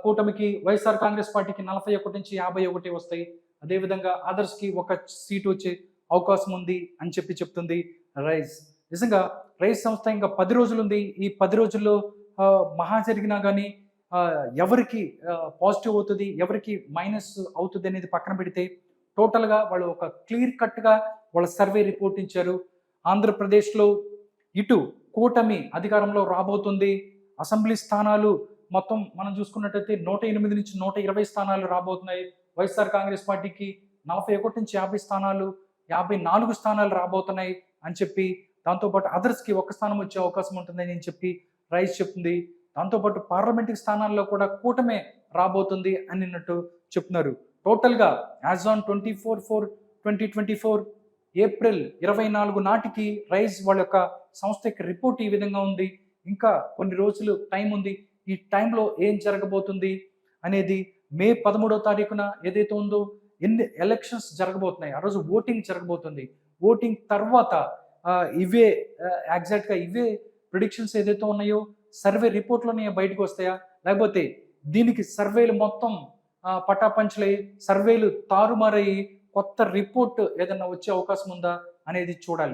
S1: కూటమికి. వైఎస్ఆర్ కాంగ్రెస్ పార్టీకి 41 నుంచి 51 వస్తాయి. అదేవిధంగా అదర్స్కి 1 సీటు వచ్చే అవకాశం ఉంది అని చెప్తుంది రైజ్. నిజంగా రైజ్ సంస్థ ఇంకా 10 రోజులు ఉంది. ఈ 10 రోజుల్లో మహా జరిగినా కానీ ఎవరికి పాజిటివ్ అవుతుంది, ఎవరికి మైనస్ అవుతుంది అనేది పక్కన పెడితే టోటల్గా వాళ్ళు ఒక క్లియర్ కట్గా వాళ్ళ సర్వే రిపోర్ట్ ఇచ్చారు. ఆంధ్రప్రదేశ్లో ఇటు కూటమి అధికారంలో రాబోతుంది. అసెంబ్లీ స్థానాలు మొత్తం మనం చూసుకున్నట్టయితే 108 నుంచి 120 స్థానాలు రాబోతున్నాయి. వైఎస్ఆర్ కాంగ్రెస్ పార్టీకి 41 నుంచి 50 స్థానాలు, 54 స్థానాలు రాబోతున్నాయి అని చెప్పి, దాంతోపాటు అదర్స్కి 1 స్థానం వచ్చే అవకాశం ఉంటుందని అని చెప్పి రైస్ చెప్తుంది. దాంతోపాటు పార్లమెంటరీ స్థానాల్లో కూడా కూటమే రాబోతుంది అన్నట్టు చెప్తున్నారు. టోటల్గా యాజ్ ఆన్ 24/4/2024 ఏప్రిల్ 24 నాటికి రైస్ వాళ్ళ యొక్క సంస్థ యొక్క రిపోర్ట్ ఈ విధంగా ఉంది. ఇంకా కొన్ని రోజులు టైం ఉంది. ఈ టైంలో ఏం జరగబోతుంది అనేది మే 13వ తారీఖున ఏదైతే ఉందో ఎన్ని ఎలక్షన్స్ జరగబోతున్నాయి, ఆ రోజు ఓటింగ్ జరగబోతుంది. ఓటింగ్ తర్వాత ఇవే ఎగ్జాక్ట్గా ఇవే ప్రిడిక్షన్స్ ఏదైతే ఉన్నాయో సర్వే రిపోర్ట్లోనే బయటకు వస్తాయా, లేకపోతే దీనికి సర్వేలు మొత్తం పటాపంచలై సర్వేలు తారుమారయ్యి కొత్త రిపోర్ట్ ఏదైనా వచ్చే అవకాశం ఉందా అనేది చూడాలి.